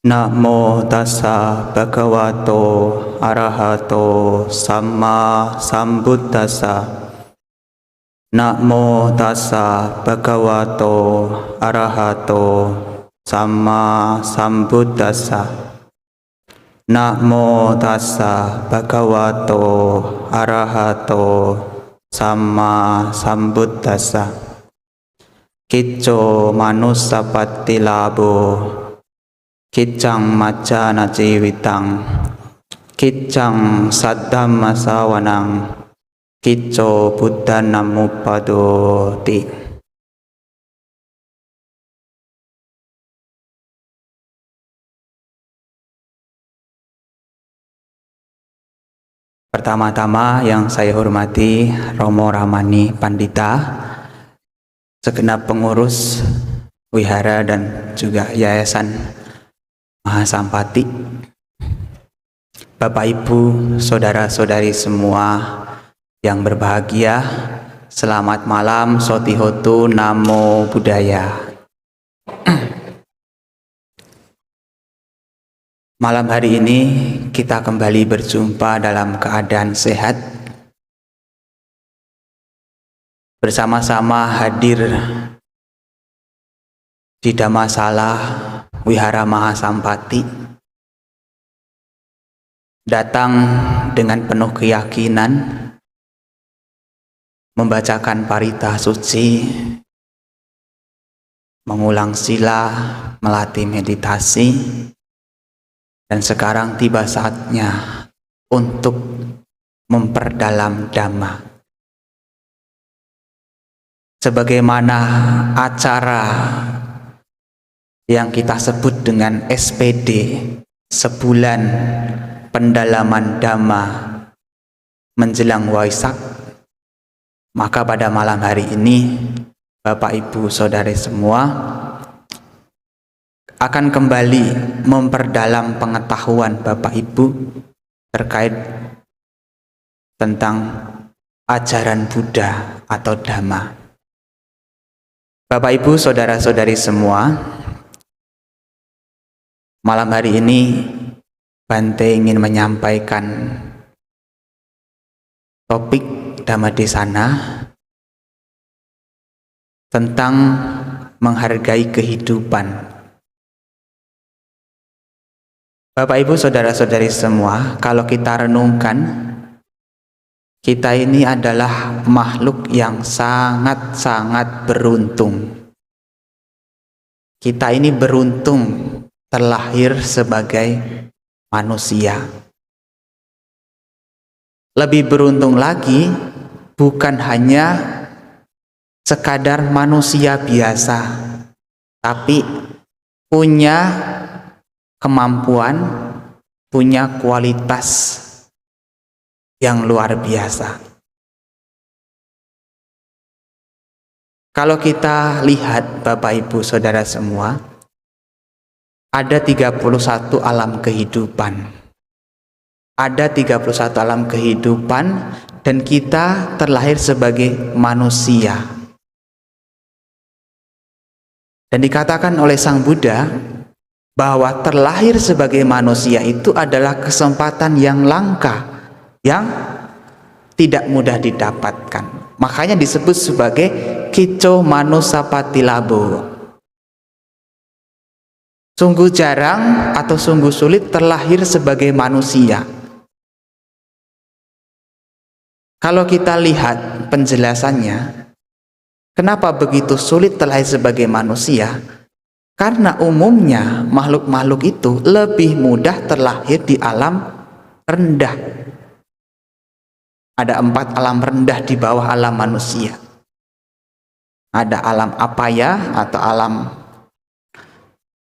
Namo tassa bhagavato arahato samma sambuddhassa. Namo tassa bhagavato arahato samma sambuddhassa. Namo tassa bhagavato arahato samma sambuddhassa. Kicco manussapatti labo Kiccang macana jiwitang, kiccang saddhamma sawanang, kicco buddhanam uppadoti. Pertama-tama yang saya hormati Romo Ramani Pandita, segenap pengurus wihara dan juga yayasan Mahasampati, Bapak Ibu, saudara-saudari semua yang berbahagia, selamat malam, Sotihotu, Namo Buddhaya. Malam hari ini kita kembali berjumpa dalam keadaan sehat, bersama-sama hadir di Dhammasala Wihara Mahasampati, datang dengan penuh keyakinan, membacakan parita suci, mengulang sila, melatih meditasi, dan sekarang tiba saatnya untuk memperdalam Dhamma. Sebagaimana acara yang kita sebut dengan SPD, sebulan pendalaman Dhamma menjelang Waisak, maka pada malam hari ini Bapak Ibu Saudari semua akan kembali memperdalam pengetahuan Bapak Ibu terkait tentang ajaran Buddha atau Dhamma. Bapak Ibu Saudara-saudari semua, malam hari ini Bante ingin menyampaikan topik Dhammadesana tentang menghargai kehidupan. Bapak Ibu Saudara-saudari semua, kalau kita renungkan, kita ini adalah makhluk yang sangat-sangat beruntung. Kita ini beruntung terlahir sebagai manusia. Lebih beruntung lagi, bukan hanya sekadar manusia biasa, tapi punya kemampuan, punya kualitas yang luar biasa. Kalau kita lihat Bapak Ibu Saudara semua, ada 31 alam kehidupan. Ada 31 alam kehidupan dan kita terlahir sebagai manusia. Dan dikatakan oleh Sang Buddha bahwa terlahir sebagai manusia itu adalah kesempatan yang langka, yang tidak mudah didapatkan. Makanya disebut sebagai Kicco Manussapatti Labo. Sungguh jarang atau sungguh sulit terlahir sebagai manusia. Kalau kita lihat penjelasannya, kenapa begitu sulit terlahir sebagai manusia? Karena umumnya makhluk-makhluk itu lebih mudah terlahir di alam rendah. Ada 4 alam rendah di bawah alam manusia. Ada alam apaya atau alam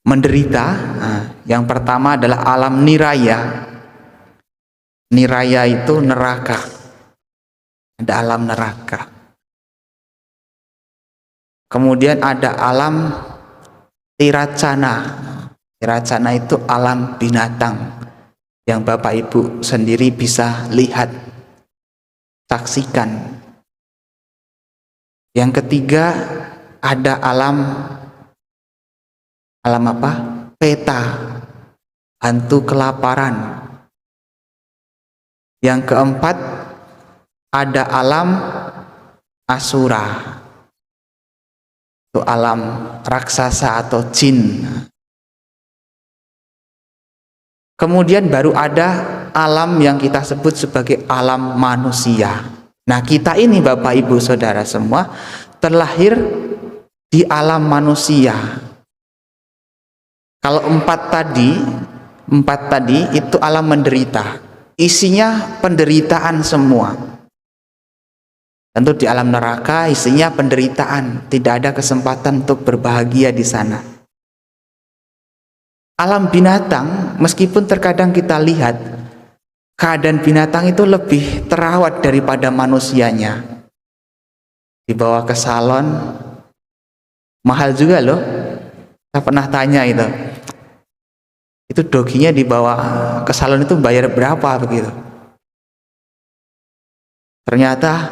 menderita. Yang pertama adalah alam niraya. Niraya itu neraka. Ada alam neraka. Kemudian ada alam tiracana. Tiracana itu alam binatang. yang Bapak Ibu sendiri bisa lihat, saksikan. Yang ketiga, ada alam apa? Peta, hantu kelaparan. Yang keempat, ada alam asura, itu alam raksasa atau jin. Kemudian baru ada alam yang kita sebut sebagai alam manusia. Nah, kita ini Bapak Ibu Saudara semua terlahir di alam manusia. Kalau empat tadi itu alam menderita, isinya penderitaan semua. Tentu di alam neraka isinya penderitaan, tidak ada kesempatan untuk berbahagia di sana. Alam binatang, meskipun terkadang kita lihat keadaan binatang itu lebih terawat daripada manusianya. Dibawa ke salon, mahal juga loh. Saya pernah tanya itu doginya dibawa ke salon itu bayar berapa begitu. Ternyata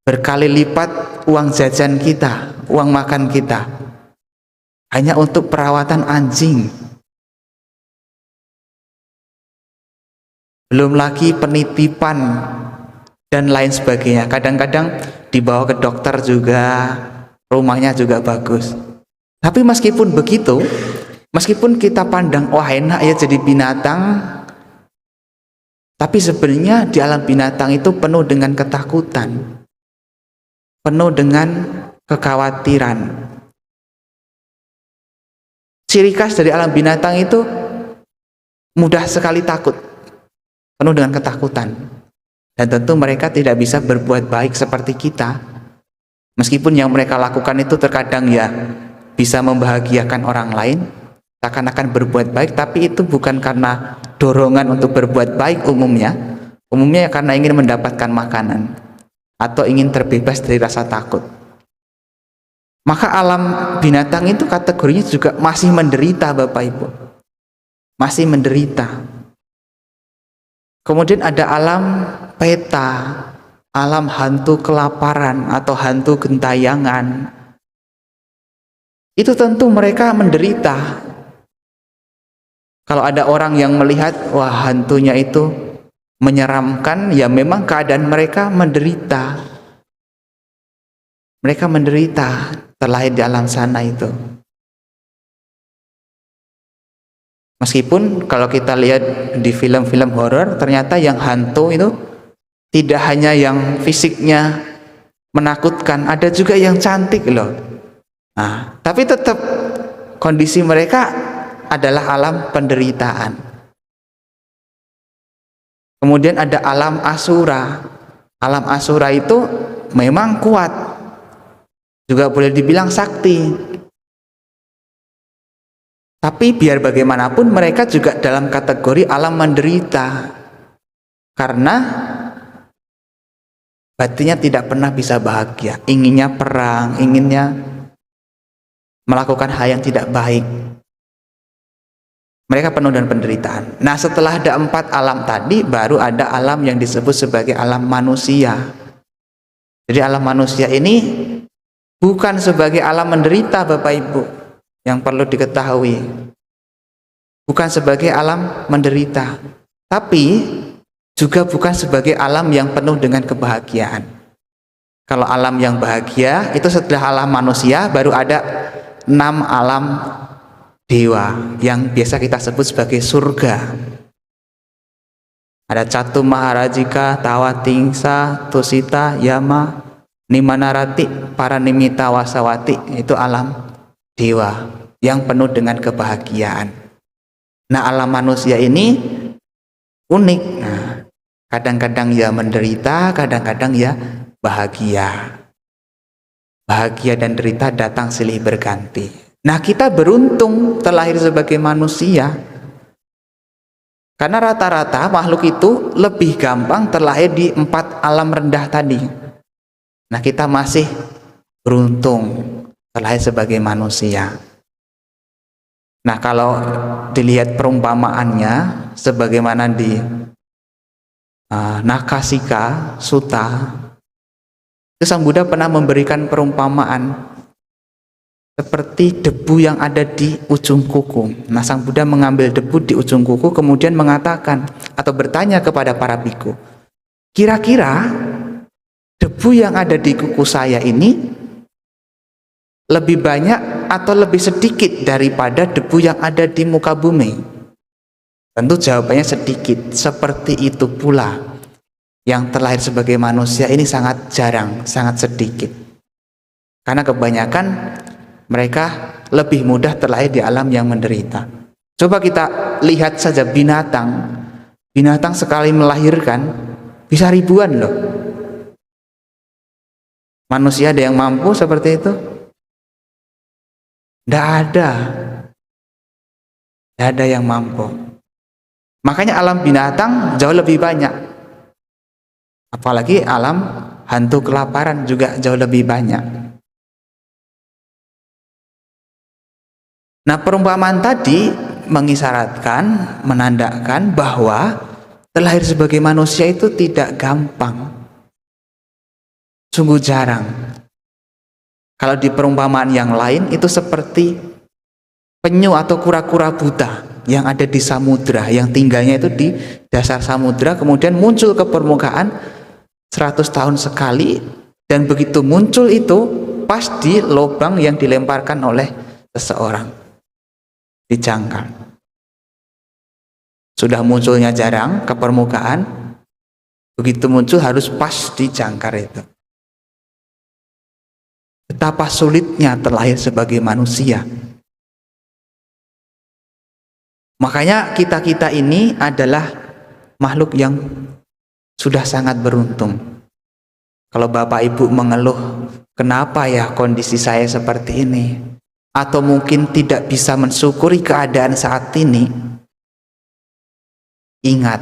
berkali lipat uang jajan kita, uang makan kita, hanya untuk perawatan anjing. Belum lagi penitipan dan lain sebagainya. Kadang-kadang dibawa ke dokter juga, rumahnya juga bagus. Tapi meskipun begitu, meskipun kita pandang wah enak ya jadi binatang, tapi sebenarnya di alam binatang itu penuh dengan ketakutan, penuh dengan kekhawatiran. Ciri khas dari alam binatang itu mudah sekali takut, penuh dengan ketakutan. Dan tentu mereka tidak bisa berbuat baik seperti kita. Meskipun yang mereka lakukan itu terkadang ya bisa membahagiakan orang lain, seakan-akan berbuat baik, tapi itu bukan karena dorongan untuk berbuat baik umumnya ya karena ingin mendapatkan makanan atau ingin terbebas dari rasa takut. Maka alam binatang itu kategorinya juga masih menderita Bapak Ibu, masih menderita. Kemudian ada alam peta, alam hantu kelaparan atau hantu gentayangan. Itu tentu mereka menderita. Kalau ada orang yang melihat wah hantunya itu menyeramkan, ya memang keadaan mereka menderita. Mereka menderita terlahir di alam sana itu. Meskipun kalau kita lihat di film-film horor, ternyata yang hantu itu tidak hanya yang fisiknya menakutkan, ada juga yang cantik loh. Nah, tapi tetap kondisi mereka adalah alam penderitaan. Kemudian ada alam asura. Alam asura itu memang kuat, juga boleh dibilang sakti. Tapi biar bagaimanapun mereka juga dalam kategori alam menderita, karena batinnya tidak pernah bisa bahagia, inginnya perang, inginnya melakukan hal yang tidak baik. Mereka penuh dengan penderitaan. Nah, setelah ada 4 alam tadi, baru ada alam yang disebut sebagai alam manusia. Jadi alam manusia ini bukan sebagai alam menderita Bapak Ibu, yang perlu diketahui, bukan sebagai alam menderita, tapi juga bukan sebagai alam yang penuh dengan kebahagiaan. Kalau alam yang bahagia itu setelah alam manusia baru ada 6 alam dewa yang biasa kita sebut sebagai surga. Ada Catu Maharajika, Tawatingsa, Tusita, Yama, Nimanarati, Paranimita, Wasawati. Itu alam dewa yang penuh dengan kebahagiaan. Nah, alam manusia ini unik. Nah, kadang-kadang ya menderita, kadang-kadang ya bahagia. Bahagia dan derita datang silih berganti. Nah, kita beruntung terlahir sebagai manusia, karena rata-rata makhluk itu lebih gampang terlahir di 4 alam rendah tadi. Nah, kita masih beruntung terlahir sebagai manusia. Nah, kalau dilihat perumpamaannya sebagaimana di Nakasika Sutta, itu Sang Buddha pernah memberikan perumpamaan seperti debu yang ada di ujung kuku. Nah, Sang Buddha mengambil debu di ujung kuku kemudian mengatakan atau bertanya kepada para biku, kira-kira debu yang ada di kuku saya ini lebih banyak atau lebih sedikit daripada debu yang ada di muka bumi? Tentu jawabannya sedikit. Seperti itu pula yang terlahir sebagai manusia ini sangat jarang, sangat sedikit. Karena kebanyakan mereka lebih mudah terlahir di alam yang menderita. Coba kita lihat saja binatang. Binatang sekali melahirkan bisa ribuan loh. Manusia ada yang mampu seperti itu? Tidak ada. Tidak ada yang mampu. Makanya alam binatang jauh lebih banyak. Apalagi alam hantu kelaparan juga jauh lebih banyak. Nah, perumpamaan tadi mengisyaratkan, menandakan bahwa terlahir sebagai manusia itu tidak gampang. Sungguh jarang. Kalau di perumpamaan yang lain itu seperti penyu atau kura-kura buta yang ada di samudra, yang tinggalnya itu di dasar samudra, kemudian muncul ke permukaan 100 tahun sekali, dan begitu muncul itu pas di lubang yang dilemparkan oleh seseorang, dijangkal. Sudah munculnya jarang ke permukaan, begitu muncul harus pas dijangkar itu. Betapa sulitnya terlahir sebagai manusia. Makanya kita-kita ini adalah makhluk yang sudah sangat beruntung. Kalau Bapak Ibu mengeluh, kenapa ya kondisi saya seperti ini? Atau mungkin tidak bisa mensyukuri keadaan saat ini. Ingat,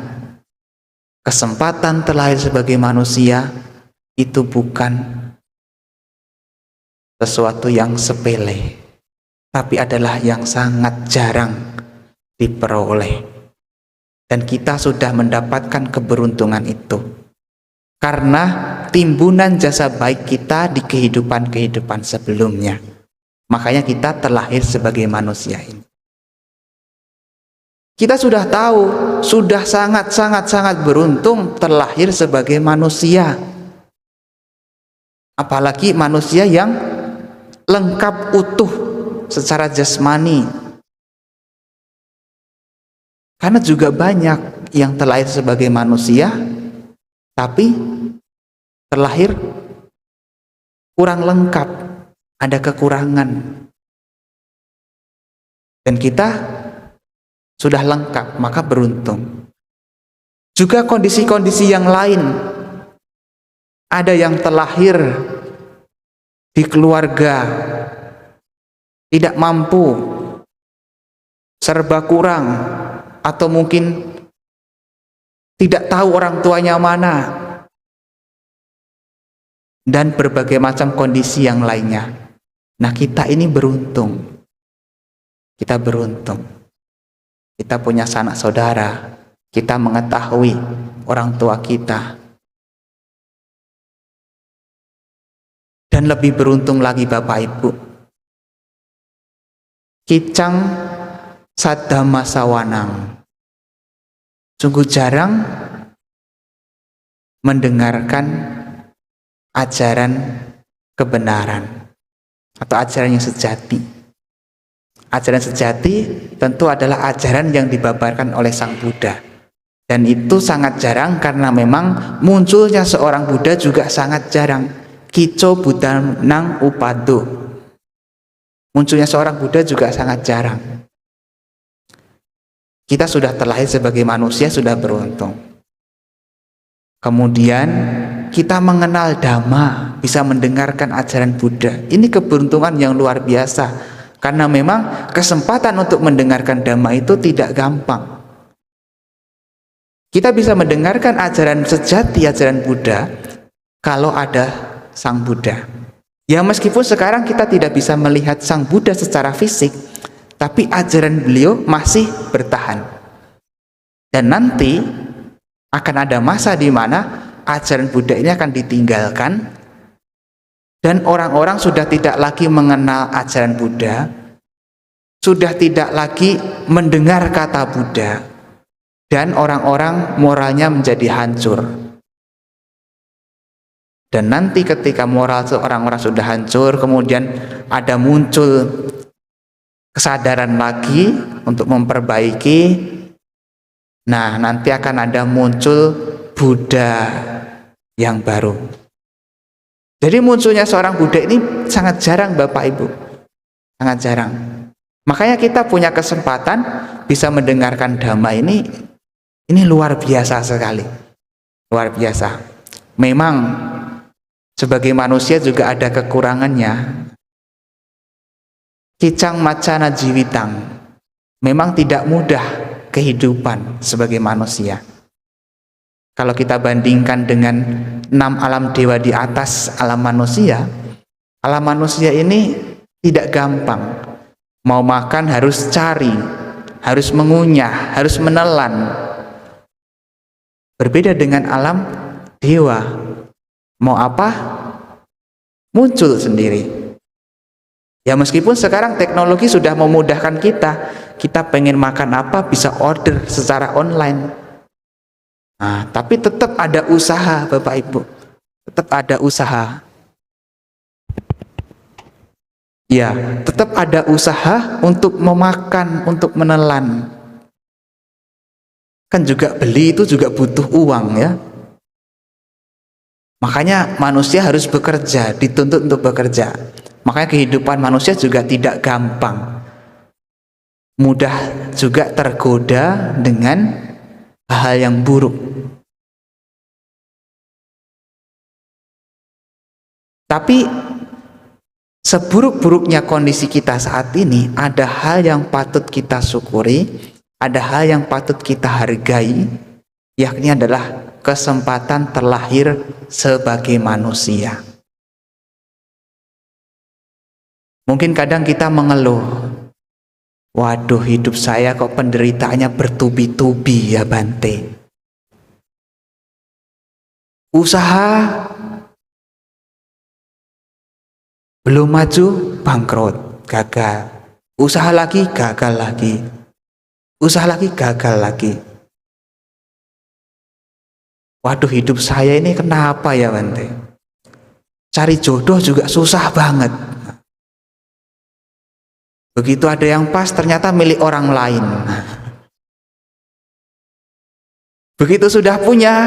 kesempatan terlahir sebagai manusia itu bukan sesuatu yang sepele, tapi adalah yang sangat jarang diperoleh. Dan kita sudah mendapatkan keberuntungan itu karena timbunan jasa baik kita di kehidupan-kehidupan sebelumnya. Makanya kita terlahir sebagai manusia ini. Kita sudah tahu, sudah sangat beruntung terlahir sebagai manusia. Apalagi manusia yang lengkap utuh secara jasmani. Karena juga banyak yang terlahir sebagai manusia tapi terlahir kurang lengkap, ada kekurangan. Dan kita sudah lengkap, maka beruntung. Juga kondisi-kondisi yang lain. Ada yang terlahir di keluarga tidak mampu, serba kurang, atau mungkin tidak tahu orang tuanya mana, dan berbagai macam kondisi yang lainnya. Nah, kita ini beruntung. Kita beruntung. Kita punya sanak saudara, kita mengetahui orang tua kita. Dan lebih beruntung lagi Bapak Ibu, Kicang Saddhamma Sawanang sungguh jarang mendengarkan ajaran kebenaran atau ajaran yang sejati. Ajaran sejati tentu adalah ajaran yang dibabarkan oleh Sang Buddha, dan itu sangat jarang karena memang munculnya seorang Buddha juga sangat jarang. Kico Buddhanang Upado, munculnya seorang Buddha juga sangat jarang. Kita sudah terlahir sebagai manusia, sudah beruntung. Kemudian kita mengenal Dhamma, bisa mendengarkan ajaran Buddha. Ini keberuntungan yang luar biasa, karena memang kesempatan untuk mendengarkan Dhamma itu tidak gampang. Kita bisa mendengarkan ajaran sejati, ajaran Buddha, kalau ada Sang Buddha. Ya, meskipun sekarang kita tidak bisa melihat Sang Buddha secara fisik, tapi ajaran beliau masih bertahan. Dan nanti akan ada masa di mana ajaran Buddha ini akan ditinggalkan dan orang-orang sudah tidak lagi mengenal ajaran Buddha, sudah tidak lagi mendengar kata Buddha, dan orang-orang moralnya menjadi hancur. Dan nanti ketika moral orang-orang sudah hancur, kemudian ada muncul kesadaran lagi untuk memperbaiki. Nah, nanti akan ada muncul Buddha yang baru. Jadi munculnya seorang Buddha ini sangat jarang Bapak Ibu, sangat jarang. Makanya kita punya kesempatan bisa mendengarkan Dhamma ini luar biasa sekali, luar biasa. Memang sebagai manusia juga ada kekurangannya. Kicang macana jiwitang, memang tidak mudah kehidupan sebagai manusia. Kalau kita bandingkan dengan 6 alam dewa di atas alam manusia ini tidak gampang. Mau makan harus cari, harus mengunyah, harus menelan. Berbeda dengan alam dewa, mau apa? Muncul sendiri. Ya meskipun sekarang teknologi sudah memudahkan kita pengen makan apa bisa order secara online. Nah, tapi tetap ada usaha Bapak Ibu, tetap ada usaha. Ya, tetap ada usaha untuk memakan, untuk menelan. Kan juga beli itu juga butuh uang ya. Makanya manusia harus bekerja, dituntut untuk bekerja. Makanya kehidupan manusia juga tidak gampang. Mudah juga tergoda dengan hal yang buruk. Tapi seburuk-buruknya kondisi kita saat ini, ada hal yang patut kita syukuri, ada hal yang patut kita hargai, yakni adalah kesempatan terlahir sebagai manusia. Mungkin kadang kita mengeluh, waduh hidup saya kok penderitaannya bertubi-tubi ya Bante. Usaha belum maju, bangkrut, gagal. Usaha lagi, gagal lagi. Usaha lagi, gagal lagi. Waduh hidup saya ini kenapa ya Bante? Cari jodoh juga susah banget. Begitu ada yang pas ternyata milik orang lain. Begitu sudah punya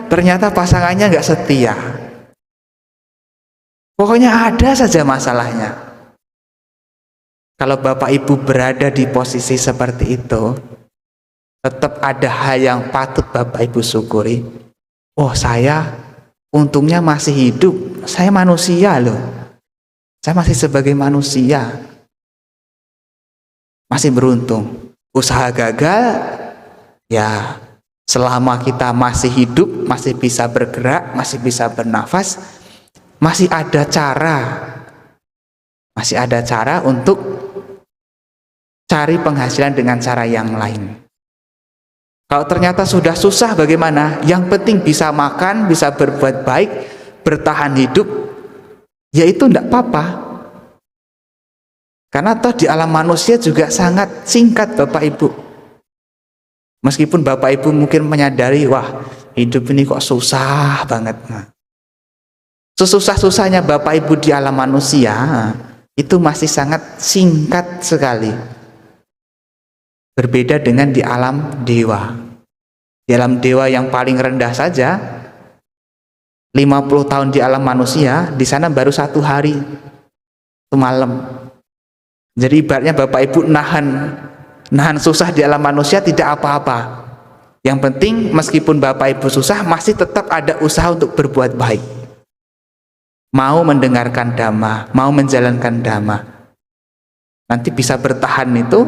ternyata pasangannya nggak setia. Pokoknya ada saja masalahnya. Kalau Bapak Ibu berada di posisi seperti itu, tetap ada hal yang patut Bapak Ibu syukuri. Oh saya untungnya masih hidup, saya manusia loh. Saya masih sebagai manusia. Masih beruntung. Usaha gagal, ya selama kita masih hidup, masih bisa bergerak, masih bisa bernafas, masih ada cara untuk cari penghasilan dengan cara yang lain. Kalau ternyata sudah susah bagaimana? Yang penting bisa makan, bisa berbuat baik, bertahan hidup, ya itu tidak apa-apa. Karena toh di alam manusia juga sangat singkat Bapak Ibu. Meskipun Bapak Ibu mungkin menyadari, wah hidup ini kok susah banget. Nah, sesusah-susahnya Bapak Ibu di alam manusia, itu masih sangat singkat sekali. Berbeda dengan di alam dewa. Di alam dewa yang paling rendah saja, 50 tahun di alam manusia, di sana baru 1 hari, 1 malam. Jadi ibaratnya Bapak Ibu nahan susah di alam manusia tidak apa-apa. Yang penting meskipun Bapak Ibu susah, masih tetap ada usaha untuk berbuat baik. Mau mendengarkan Dhamma, mau menjalankan Dhamma. Nanti bisa bertahan itu,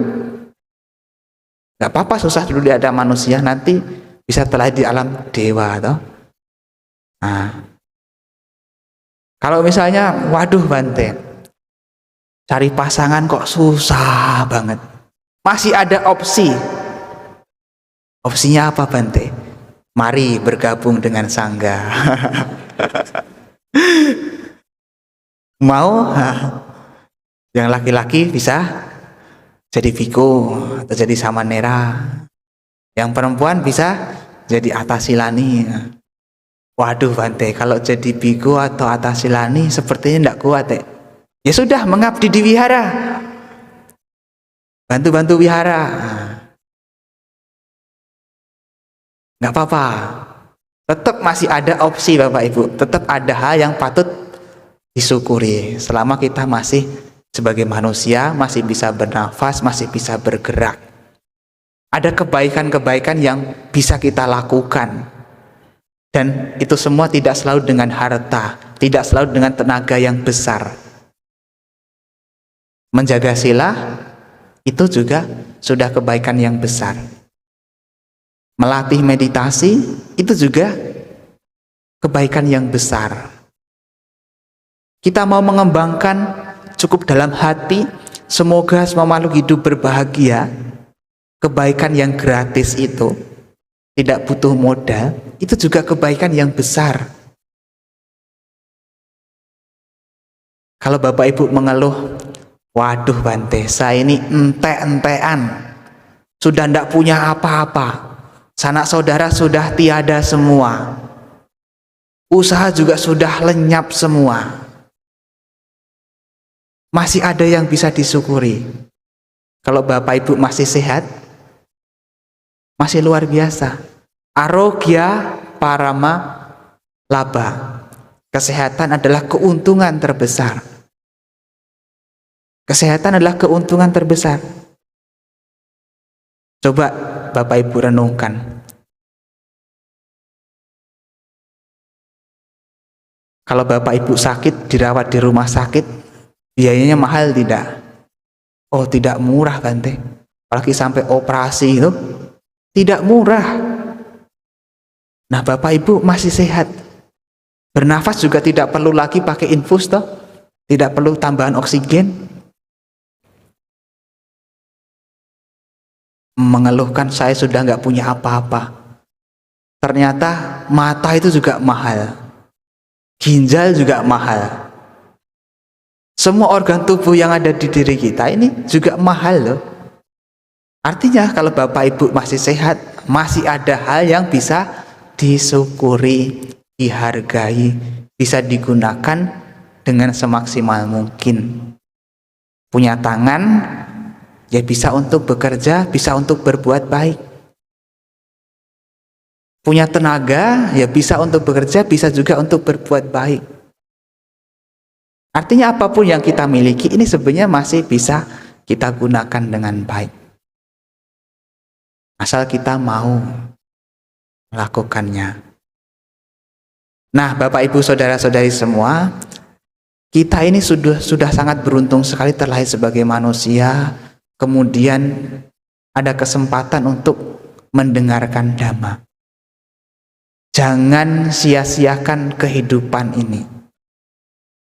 gak apa-apa susah dulu di alam manusia, nanti bisa terlahir di alam dewa. Toh? Nah, kalau misalnya, waduh Bante, Cari pasangan kok susah banget. Masih ada opsi. Opsinya apa, Bante? Mari bergabung dengan sangga. Mau? Yang laki-laki bisa jadi biku atau jadi samanera. Yang perempuan bisa jadi atasilani. Waduh, Bante, kalau jadi biku atau atasilani sepertinya tidak kuat. Ya sudah, mengabdi di wihara. Bantu-bantu wihara. Nggak apa-apa. Tetap masih ada opsi, Bapak Ibu. Tetap ada hal yang patut disyukuri. Selama kita masih sebagai manusia, masih bisa bernafas, masih bisa bergerak. Ada kebaikan-kebaikan yang bisa kita lakukan. Dan itu semua tidak selalu dengan harta, tidak selalu dengan tenaga yang besar. Menjaga sila itu juga sudah kebaikan yang besar. Melatih meditasi itu juga kebaikan yang besar. Kita mau mengembangkan cukup dalam hati, semoga semua makhluk hidup berbahagia. Kebaikan yang gratis itu tidak butuh modal, itu juga kebaikan yang besar. Kalau Bapak Ibu mengeluh, waduh Bante, saya ini entek-entekan, sudah tidak punya apa-apa, sanak saudara sudah tiada semua, usaha juga sudah lenyap semua. Masih ada yang bisa disyukuri. Kalau Bapak Ibu masih sehat, masih luar biasa. Arogya parama laba. Kesehatan adalah keuntungan terbesar. Kesehatan adalah keuntungan terbesar. Coba Bapak Ibu renungkan. Kalau Bapak Ibu sakit, dirawat di rumah sakit, biayanya mahal tidak? Oh, tidak murah, Bante. Apalagi sampai operasi itu tidak murah. Nah, Bapak Ibu masih sehat. Bernafas juga tidak perlu lagi pakai infus toh. Tidak perlu tambahan oksigen. Mengeluhkan saya sudah nggak punya apa-apa. Ternyata mata itu juga mahal. Ginjal juga mahal. Semua organ tubuh yang ada di diri kita ini juga mahal loh. Artinya kalau Bapak Ibu masih sehat, masih ada hal yang bisa disyukuri, dihargai, bisa digunakan dengan semaksimal mungkin. Punya tangan, ya bisa untuk bekerja, bisa untuk berbuat baik. Punya tenaga, ya bisa untuk bekerja, bisa juga untuk berbuat baik. Artinya apapun yang kita miliki ini sebenarnya masih bisa kita gunakan dengan baik. Asal kita mau melakukannya. Nah, Bapak Ibu saudara-saudari semua, kita ini sudah sangat beruntung sekali terlahir sebagai manusia, kemudian ada kesempatan untuk mendengarkan Dhamma. Jangan sia-siakan kehidupan ini.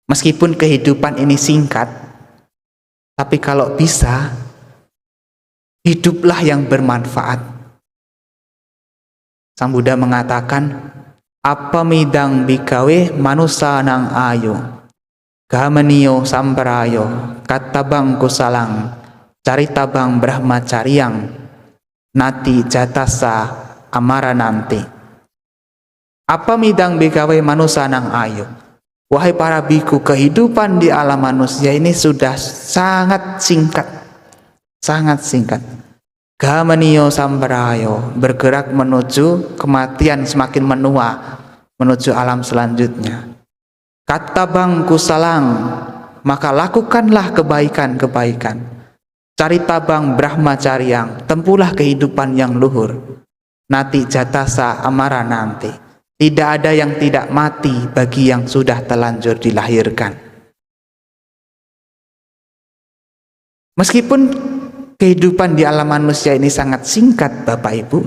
Meskipun kehidupan ini singkat, tapi kalau bisa, hiduplah yang bermanfaat. Sang Buddha mengatakan, apamidang bikawe manusanang ayo, gahamaniyo samparayo, katabang kusalang, caritabang brahmacaryang, nati jatasa amarananti. Apamidang bikawe manusanang ayo. Wahai para biku, kehidupan di alam manusia ini sudah sangat singkat. Sangat singkat. Gahamaniyo samparayo, bergerak menuju kematian semakin menua, menuju alam selanjutnya. Katabang kusalang, maka lakukanlah kebaikan-kebaikan. Caritabang brahmacaryang, tempuhlah kehidupan yang luhur. Nati jatasa amara nanti, tidak ada yang tidak mati bagi yang sudah telanjur dilahirkan. Meskipun kehidupan di alam manusia ini sangat singkat, Bapak Ibu,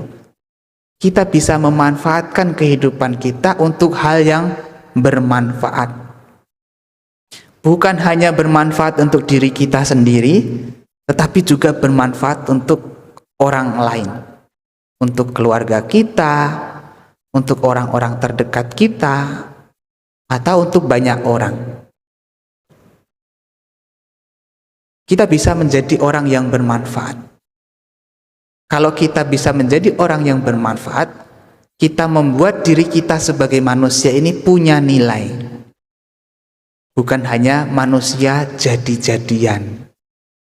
kita bisa memanfaatkan kehidupan kita untuk hal yang bermanfaat. bukan hanya bermanfaat untuk diri kita sendiri, tetapi juga bermanfaat untuk orang lain, untuk keluarga kita, untuk orang-orang terdekat kita, atau untuk banyak orang. Kita bisa menjadi orang yang bermanfaat. Kalau kita bisa menjadi orang yang bermanfaat, kita membuat diri kita sebagai manusia ini punya nilai. Bukan hanya manusia jadi-jadian,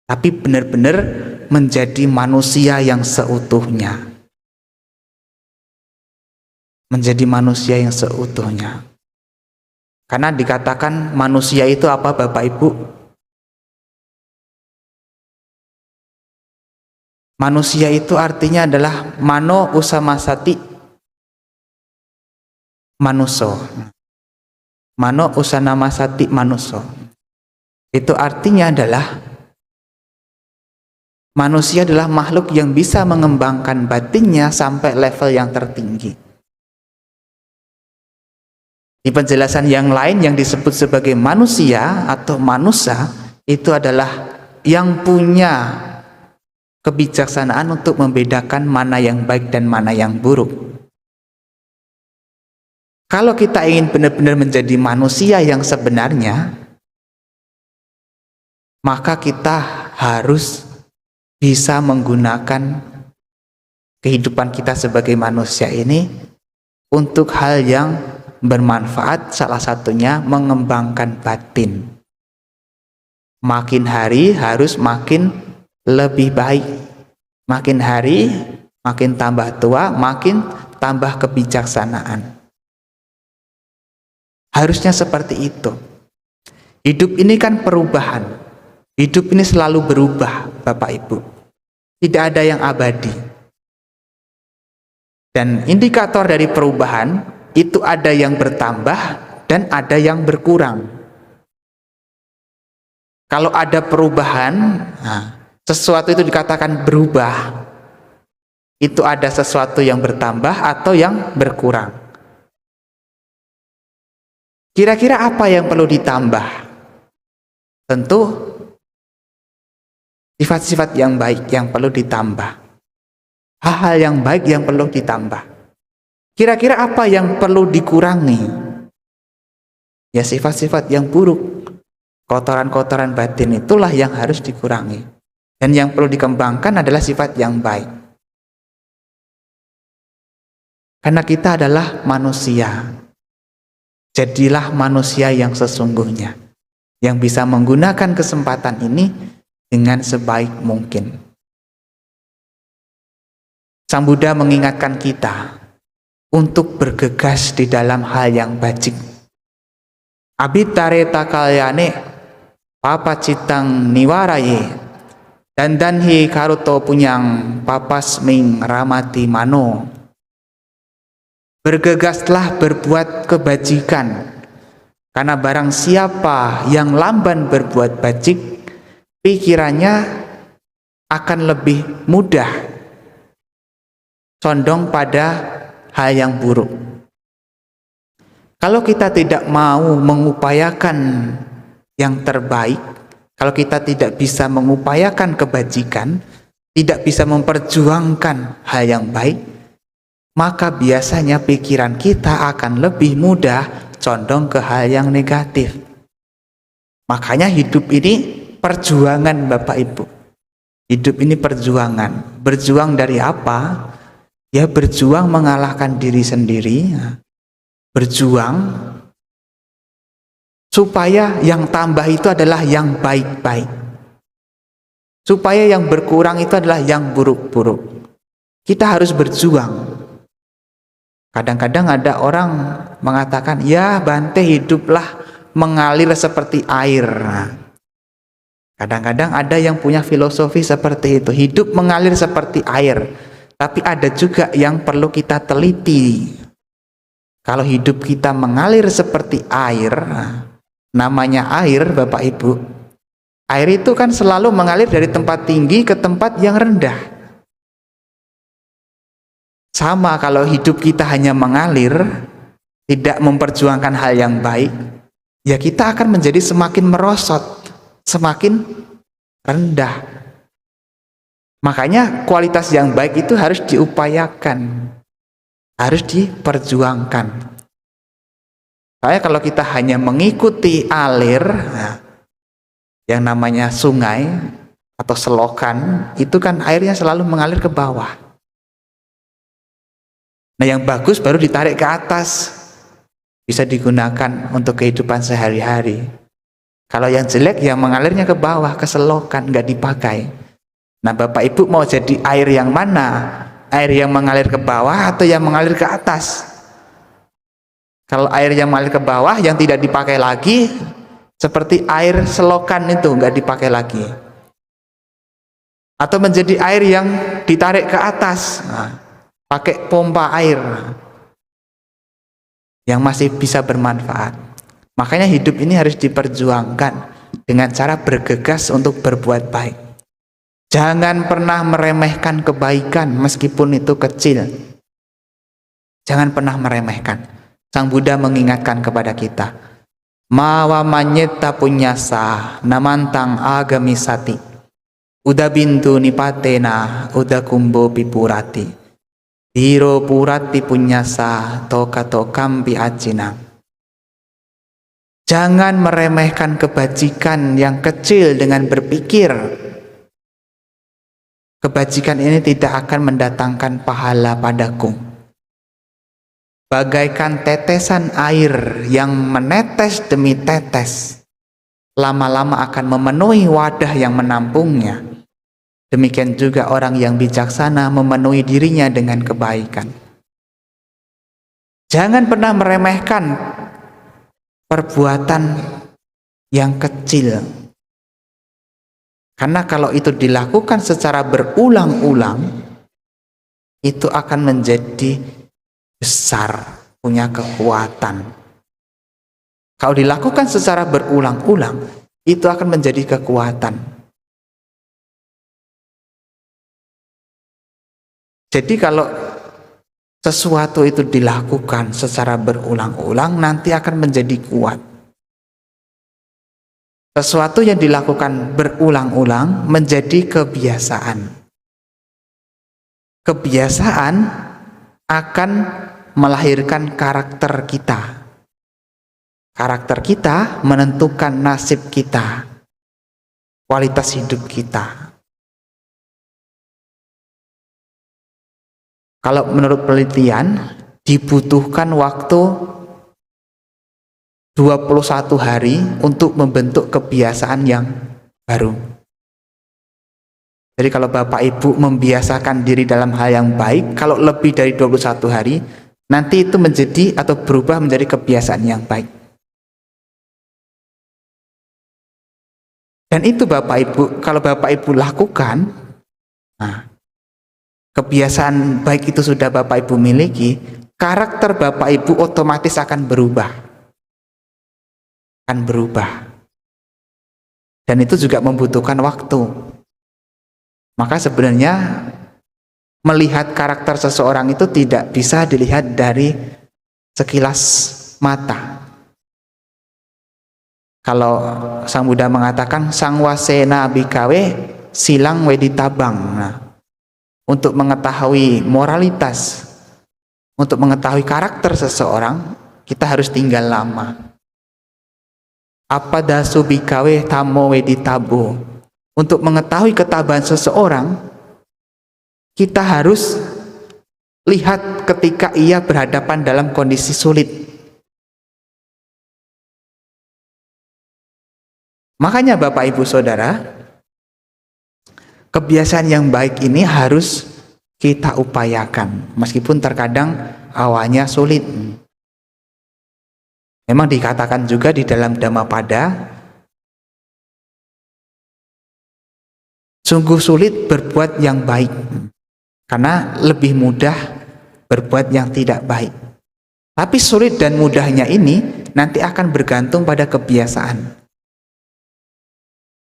tapi benar-benar menjadi manusia yang seutuhnya. Menjadi manusia yang seutuhnya. Karena dikatakan manusia itu apa, Bapak Ibu? Manusia itu artinya adalah mano usamasati manuso. Mano usanamasati manuso. Itu artinya adalah manusia adalah makhluk yang bisa mengembangkan batinnya sampai level yang tertinggi. Di penjelasan yang lain yang disebut sebagai manusia atau manusa itu adalah yang punya kebijaksanaan untuk membedakan mana yang baik dan mana yang buruk. Kalau kita ingin benar-benar menjadi manusia yang sebenarnya, maka kita harus bisa menggunakan kehidupan kita sebagai manusia ini untuk hal yang bermanfaat, salah satunya mengembangkan batin. Makin hari harus makin lebih baik. Makin hari makin tambah tua, makin tambah kebijaksanaan. Harusnya seperti itu. Hidup ini kan perubahan. Hidup ini selalu berubah, Bapak Ibu. Tidak ada yang abadi. Dan indikator dari perubahan itu ada yang bertambah dan ada yang berkurang. Kalau ada perubahan, sesuatu itu dikatakan berubah. Itu ada sesuatu yang bertambah atau yang berkurang. Kira-kira apa yang perlu ditambah? Tentu sifat-sifat yang baik yang perlu ditambah. Hal-hal yang baik yang perlu ditambah. Kira-kira apa yang perlu dikurangi? Ya sifat-sifat yang buruk. Kotoran-kotoran batin itulah yang harus dikurangi. Dan yang perlu dikembangkan adalah sifat yang baik. Karena kita adalah manusia. Jadilah manusia yang sesungguhnya. Yang bisa menggunakan kesempatan ini dengan sebaik mungkin. Sang Buddha mengingatkan kita untuk bergegas di dalam hal yang bajik. Abhitare takalyane papacitang niwaraye dandanhi karuto punyang papasming ramati mano. Bergegaslah berbuat kebajikan, karena barang siapa yang lamban berbuat bajik, pikirannya akan lebih mudah condong pada hal yang buruk. Kalau kita tidak mau mengupayakan yang terbaik, kalau kita tidak bisa mengupayakan kebajikan, tidak bisa memperjuangkan hal yang baik, maka biasanya pikiran kita akan lebih mudah condong ke hal yang negatif. Makanya hidup ini perjuangan, Bapak Ibu. Hidup ini perjuangan. Berjuang dari apa? Ya berjuang mengalahkan diri sendiri. Berjuang supaya yang tambah itu adalah yang baik-baik. Supaya yang berkurang itu adalah yang buruk-buruk. Kita harus berjuang. Kadang-kadang ada orang mengatakan, ya Bante hiduplah mengalir seperti air. Kadang-kadang ada yang punya filosofi seperti itu, hidup mengalir seperti air. Tapi ada juga yang perlu kita teliti. Kalau hidup kita mengalir seperti air, namanya air Bapak Ibu, air itu kan selalu mengalir dari tempat tinggi ke tempat yang rendah. Sama kalau hidup kita hanya mengalir, tidak memperjuangkan hal yang baik, ya kita akan menjadi semakin merosot, semakin rendah. Makanya kualitas yang baik itu harus diupayakan, harus diperjuangkan. Soalnya kalau kita hanya mengikuti alir, nah, yang namanya sungai atau selokan, itu kan airnya selalu mengalir ke bawah. Nah, yang bagus baru ditarik ke atas, bisa digunakan untuk kehidupan sehari-hari. Kalau yang jelek ya mengalirnya ke bawah, ke selokan, nggak dipakai. Nah, Bapak Ibu mau jadi air yang mana? Air yang mengalir ke bawah atau yang mengalir ke atas? Kalau air yang mengalir ke bawah yang tidak dipakai lagi, seperti air selokan itu nggak dipakai lagi. Atau menjadi air yang ditarik ke atas, nah, pakai pompa air yang masih bisa bermanfaat. Makanya hidup ini harus diperjuangkan dengan cara bergegas untuk berbuat baik. Jangan pernah meremehkan kebaikan meskipun itu kecil. Jangan pernah meremehkan. Sang Buddha mengingatkan kepada kita, mawa manyeta punyasa namantang agamisati uda bintu nipatena uda kumbo pipurati hiro purati punyasa tokato kampi acina. Jangan meremehkan kebajikan yang kecil dengan berpikir kebajikan ini tidak akan mendatangkan pahala padaku. Bagaikan tetesan air yang menetes demi tetes, lama-lama akan memenuhi wadah yang menampungnya. Demikian juga orang yang bijaksana memenuhi dirinya dengan kebaikan. Jangan pernah meremehkan perbuatan yang kecil. Karena kalau itu dilakukan secara berulang-ulang, itu akan menjadi besar, punya kekuatan. Kalau dilakukan secara berulang-ulang, itu akan menjadi kekuatan. Jadi kalau sesuatu itu dilakukan secara berulang-ulang, nanti akan menjadi kuat. Sesuatu yang dilakukan berulang-ulang menjadi kebiasaan. Kebiasaan akan melahirkan karakter kita. Karakter kita menentukan nasib kita, kualitas hidup kita. Kalau menurut penelitian, dibutuhkan waktu 21 hari untuk membentuk kebiasaan yang baru. Jadi kalau Bapak Ibu membiasakan diri dalam hal yang baik, kalau lebih dari 21 hari, nanti itu menjadi atau berubah menjadi kebiasaan yang baik. Dan itu Bapak Ibu, kalau Bapak Ibu lakukan, nah, kebiasaan baik itu sudah Bapak Ibu miliki, karakter Bapak Ibu otomatis akan berubah. Akan berubah. Dan itu juga membutuhkan waktu. Maka sebenarnya melihat karakter seseorang itu tidak bisa dilihat dari sekilas mata. Kalau Sang Buddha mengatakan sang wasena bikawe silang weditabang. Nah, untuk mengetahui moralitas, untuk mengetahui karakter seseorang, kita harus tinggal lama. Apa dasu bikawe tamo weditabo. Untuk mengetahui ketabahan seseorang, kita harus lihat ketika ia berhadapan dalam kondisi sulit. Makanya Bapak Ibu Saudara, kebiasaan yang baik ini harus kita upayakan, meskipun terkadang awalnya sulit. Memang dikatakan juga di dalam Dhammapada, sungguh sulit berbuat yang baik, karena lebih mudah berbuat yang tidak baik. Tapi sulit dan mudahnya ini nanti akan bergantung pada kebiasaan.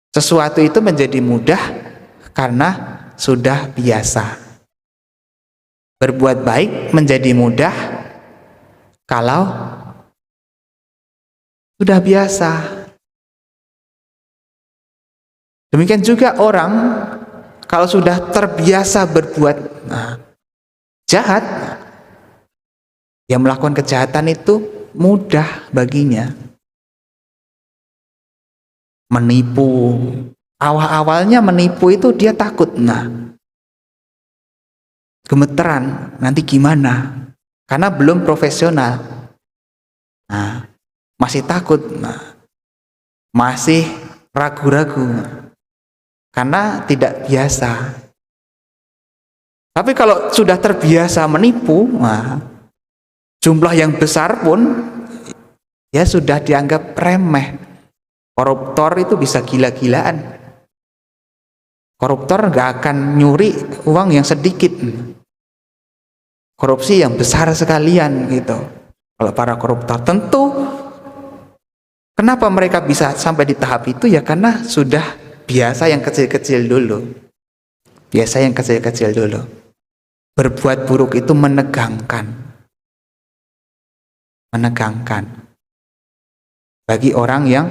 Sesuatu itu menjadi mudah karena sudah biasa. Berbuat baik menjadi mudah kalau sudah biasa. Demikian juga orang kalau sudah terbiasa berbuat jahat, dia melakukan kejahatan itu mudah baginya. Menipu, awal-awalnya menipu itu dia takut, gemeteran, nanti gimana? Karena belum profesional, masih takut, masih ragu-ragu, karena tidak biasa. Tapi kalau sudah terbiasa menipu, jumlah yang besar pun ya sudah dianggap remeh. Koruptor itu bisa gila-gilaan. Koruptor gak akan nyuri uang yang sedikit, korupsi yang besar sekalian gitu. Kalau para koruptor, tentu kenapa mereka bisa sampai di tahap itu, ya karena sudah biasa yang kecil-kecil dulu. Biasa yang kecil-kecil dulu. Berbuat buruk itu menegangkan. Menegangkan bagi orang yang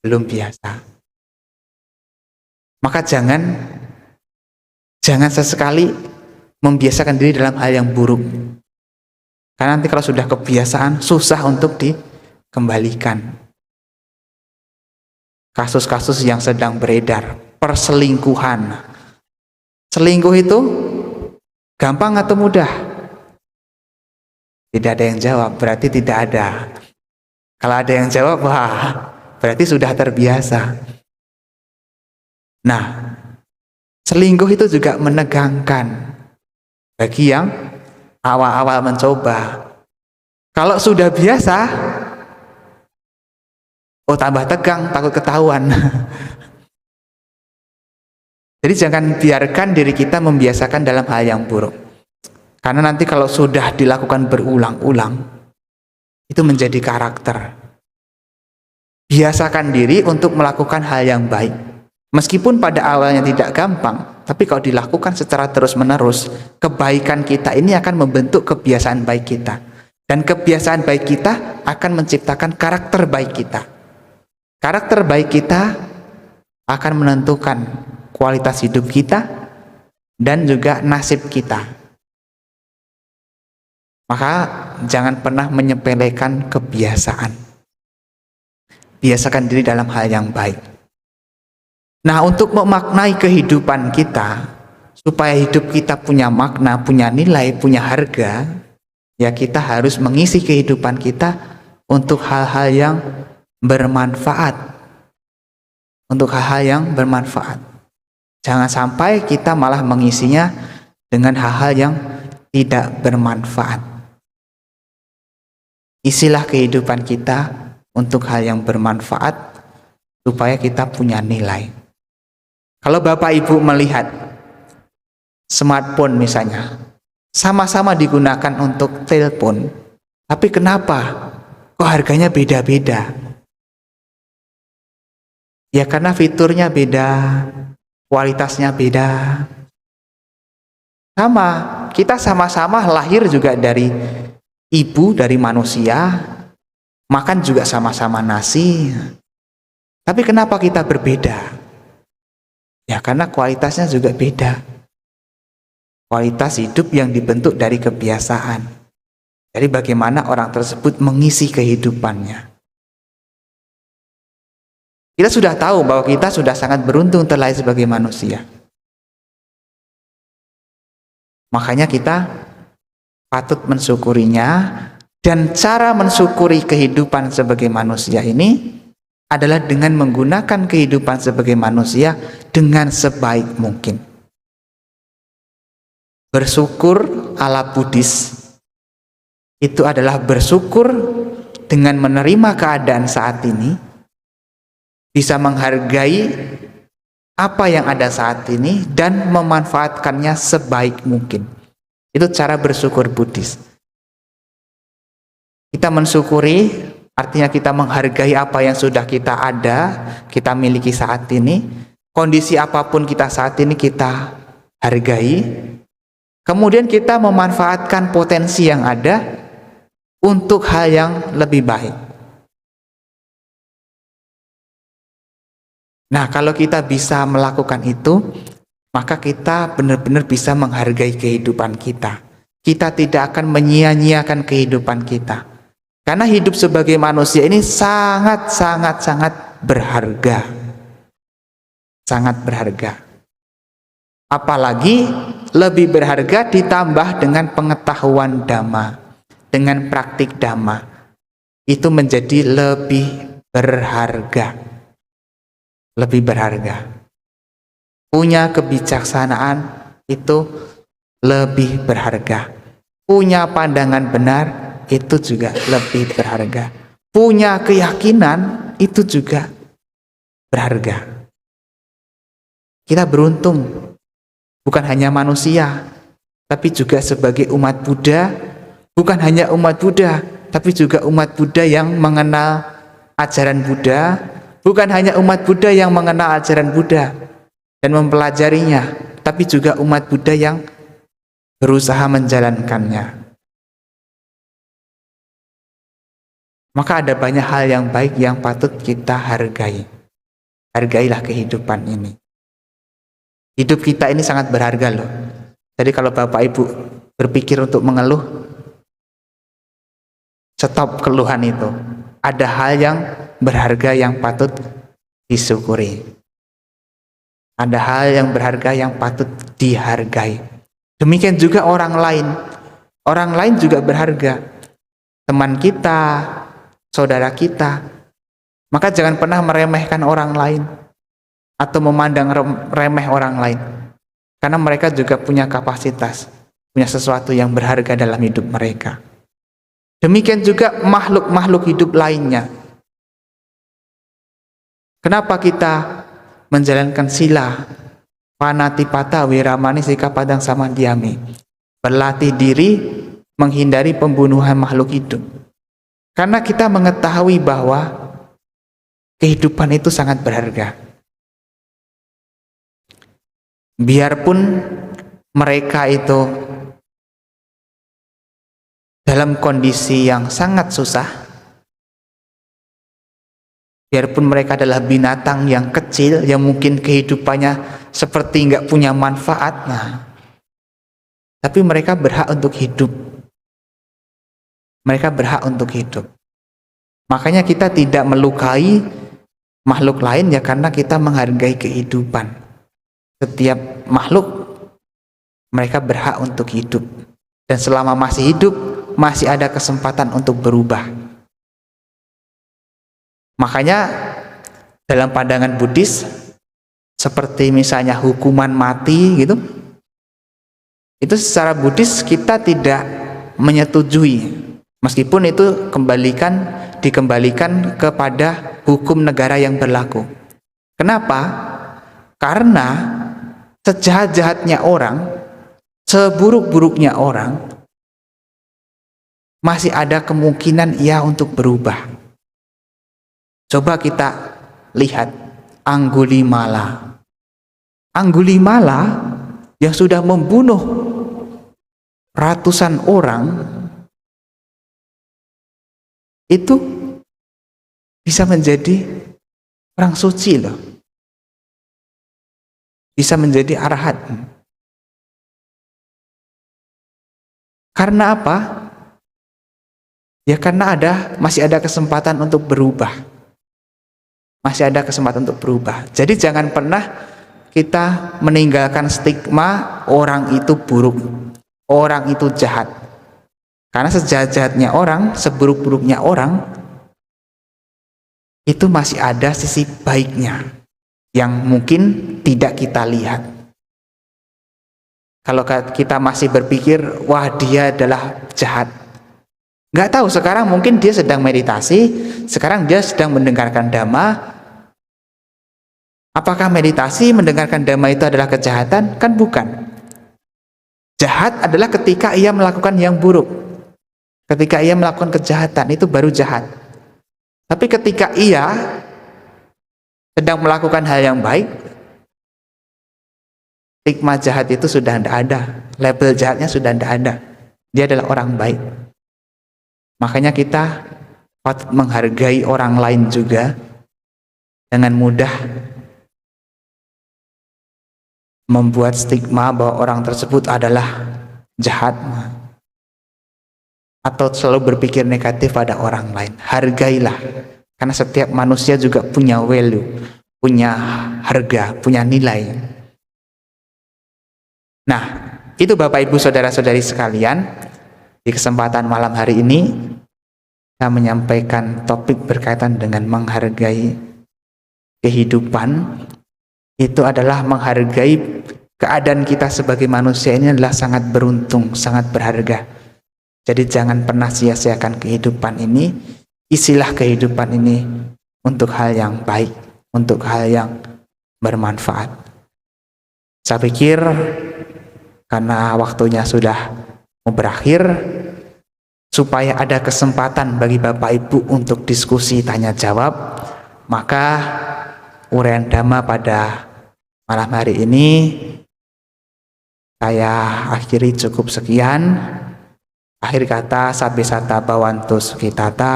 belum biasa. Maka jangan sesekali membiasakan diri dalam hal yang buruk. Karena nanti kalau sudah kebiasaan, susah untuk dikembalikan. Kasus-kasus yang sedang beredar, perselingkuhan. Selingkuh itu gampang atau mudah? Tidak ada yang jawab, berarti tidak ada. Kalau ada yang jawab, berarti sudah terbiasa. Nah, selingkuh itu juga menegangkan bagi yang awal-awal mencoba. Kalau sudah biasa, tambah tegang, takut ketahuan. Jadi jangan biarkan diri kita membiasakan dalam hal yang buruk. Karena nanti kalau sudah dilakukan berulang-ulang, itu menjadi karakter. Biasakan diri untuk melakukan hal yang baik. Meskipun pada awalnya tidak gampang, tapi kalau dilakukan secara terus-menerus, kebaikan kita ini akan membentuk kebiasaan baik kita. Dan kebiasaan baik kita akan menciptakan karakter baik kita. Karakter baik kita akan menentukan kualitas hidup kita dan juga nasib kita. Maka jangan pernah menyepelekan kebiasaan. Biasakan diri dalam hal yang baik. Nah, untuk memaknai kehidupan kita, supaya hidup kita punya makna, punya nilai, punya harga, ya kita harus mengisi kehidupan kita untuk hal-hal yang bermanfaat. Untuk hal-hal yang bermanfaat. Jangan sampai kita malah mengisinya dengan hal-hal yang tidak bermanfaat. Isilah kehidupan kita untuk hal yang bermanfaat supaya kita punya nilai. Kalau Bapak Ibu melihat smartphone misalnya, sama-sama digunakan untuk telepon, tapi kenapa kok harganya beda-beda? Ya karena fiturnya beda, kualitasnya beda. Sama, kita sama-sama lahir juga dari ibu, dari manusia, makan juga sama-sama nasi. Tapi kenapa kita berbeda? Ya karena kualitasnya juga beda. Kualitas hidup yang dibentuk dari kebiasaan. Jadi bagaimana orang tersebut mengisi kehidupannya. Kita sudah tahu bahwa kita sudah sangat beruntung terlahir sebagai manusia. Makanya kita patut mensyukurinya. Dan cara mensyukuri kehidupan sebagai manusia ini adalah dengan menggunakan kehidupan sebagai manusia dengan sebaik mungkin. Bersyukur ala Buddhis itu adalah bersyukur dengan menerima keadaan saat ini, bisa menghargai apa yang ada saat ini dan memanfaatkannya sebaik mungkin. Itu cara bersyukur Buddhis. Kita mensyukuri, artinya kita menghargai apa yang sudah kita ada, kita miliki saat ini. Kondisi apapun kita saat ini kita hargai. Kemudian kita memanfaatkan potensi yang ada untuk hal yang lebih baik. Nah, kalau kita bisa melakukan itu, maka kita benar-benar bisa menghargai kehidupan kita. Kita tidak akan menyia-nyiakan kehidupan kita. Karena hidup sebagai manusia ini sangat berharga. Sangat berharga. Apalagi lebih berharga ditambah dengan pengetahuan dhamma, dengan praktik dhamma. Itu menjadi lebih berharga. Lebih berharga. Punya kebijaksanaan itu lebih berharga. Punya pandangan benar itu juga lebih berharga. Punya keyakinan itu juga berharga. Kita beruntung, bukan hanya manusia, tapi juga sebagai umat Buddha. Bukan hanya umat Buddha, tapi juga umat Buddha yang mengenal ajaran Buddha. Bukan hanya umat Buddha yang mengenal ajaran Buddha dan mempelajarinya, tapi juga umat Buddha yang berusaha menjalankannya. Maka ada banyak hal yang baik yang patut kita hargai. Hargailah kehidupan ini. Hidup kita ini sangat berharga loh. Jadi kalau Bapak Ibu berpikir untuk mengeluh, stop keluhan itu. Ada hal yang berharga yang patut disyukuri. Ada hal yang berharga yang patut dihargai. Demikian juga orang lain. Orang lain juga berharga. Teman kita, saudara kita. Maka jangan pernah meremehkan orang lain atau memandang remeh orang lain. Karena mereka juga punya kapasitas, punya sesuatu yang berharga dalam hidup mereka. Demikian juga makhluk-makhluk hidup lainnya. Kenapa kita menjalankan sila, panatipata, wiramani, sikapadang, samadhyami, berlatih diri menghindari pembunuhan makhluk hidup? Karena kita mengetahui bahwa kehidupan itu sangat berharga. Biarpun mereka itu dalam kondisi yang sangat susah, biarpun mereka adalah binatang yang kecil, yang mungkin kehidupannya seperti nggak punya manfaat, tapi mereka berhak untuk hidup. Mereka berhak untuk hidup. Makanya kita tidak melukai makhluk lain ya karena kita menghargai kehidupan. Setiap makhluk mereka berhak untuk hidup. Dan selama masih hidup, masih ada kesempatan untuk berubah. Makanya dalam pandangan Buddhis, seperti misalnya hukuman mati gitu, itu secara Buddhis kita tidak menyetujui, meskipun itu dikembalikan kepada hukum negara yang berlaku. Kenapa? Karena sejahat-jahatnya orang, seburuk-buruknya orang, masih ada kemungkinan ia untuk berubah. Coba kita lihat Anggulimala. Anggulimala yang sudah membunuh ratusan orang, itu bisa menjadi orang suci loh. Bisa menjadi arahat. Karena apa? Ya karena masih ada kesempatan untuk berubah. Masih ada kesempatan untuk berubah. Jadi jangan pernah kita meninggalkan stigma orang itu buruk, orang itu jahat. Karena sejahat-jahatnya orang, seburuk-buruknya orang, itu masih ada sisi baiknya yang mungkin tidak kita lihat. Kalau kita masih berpikir, wah dia adalah jahat, nggak tahu sekarang mungkin dia sedang meditasi, sekarang dia sedang mendengarkan dhamma. Apakah meditasi mendengarkan dhamma itu adalah kejahatan? Kan bukan. Jahat adalah ketika ia melakukan yang buruk. Ketika ia melakukan kejahatan, itu baru jahat. Tapi ketika ia sedang melakukan hal yang baik, stigma jahat itu sudah tidak ada, label jahatnya sudah tidak ada. Dia adalah orang baik. Makanya kita patut menghargai orang lain juga. Dengan mudah membuat stigma bahwa orang tersebut adalah jahat, atau selalu berpikir negatif pada orang lain. Hargailah, karena setiap manusia juga punya value, punya harga, punya nilai. Nah, itu Bapak Ibu Saudara-saudari sekalian, di kesempatan malam hari ini saya menyampaikan topik berkaitan dengan menghargai kehidupan. Itu adalah menghargai keadaan kita sebagai manusia ini adalah sangat beruntung, sangat berharga. Jadi jangan pernah sia-siakan kehidupan ini, isilah kehidupan ini untuk hal yang baik, untuk hal yang bermanfaat. Saya pikir karena waktunya sudah mau berakhir, supaya ada kesempatan bagi Bapak Ibu untuk diskusi tanya jawab, maka uraian Dhamma pada malam hari ini saya akhiri cukup sekian. Akhir kata, sabbe sata bhavantu sukhitata,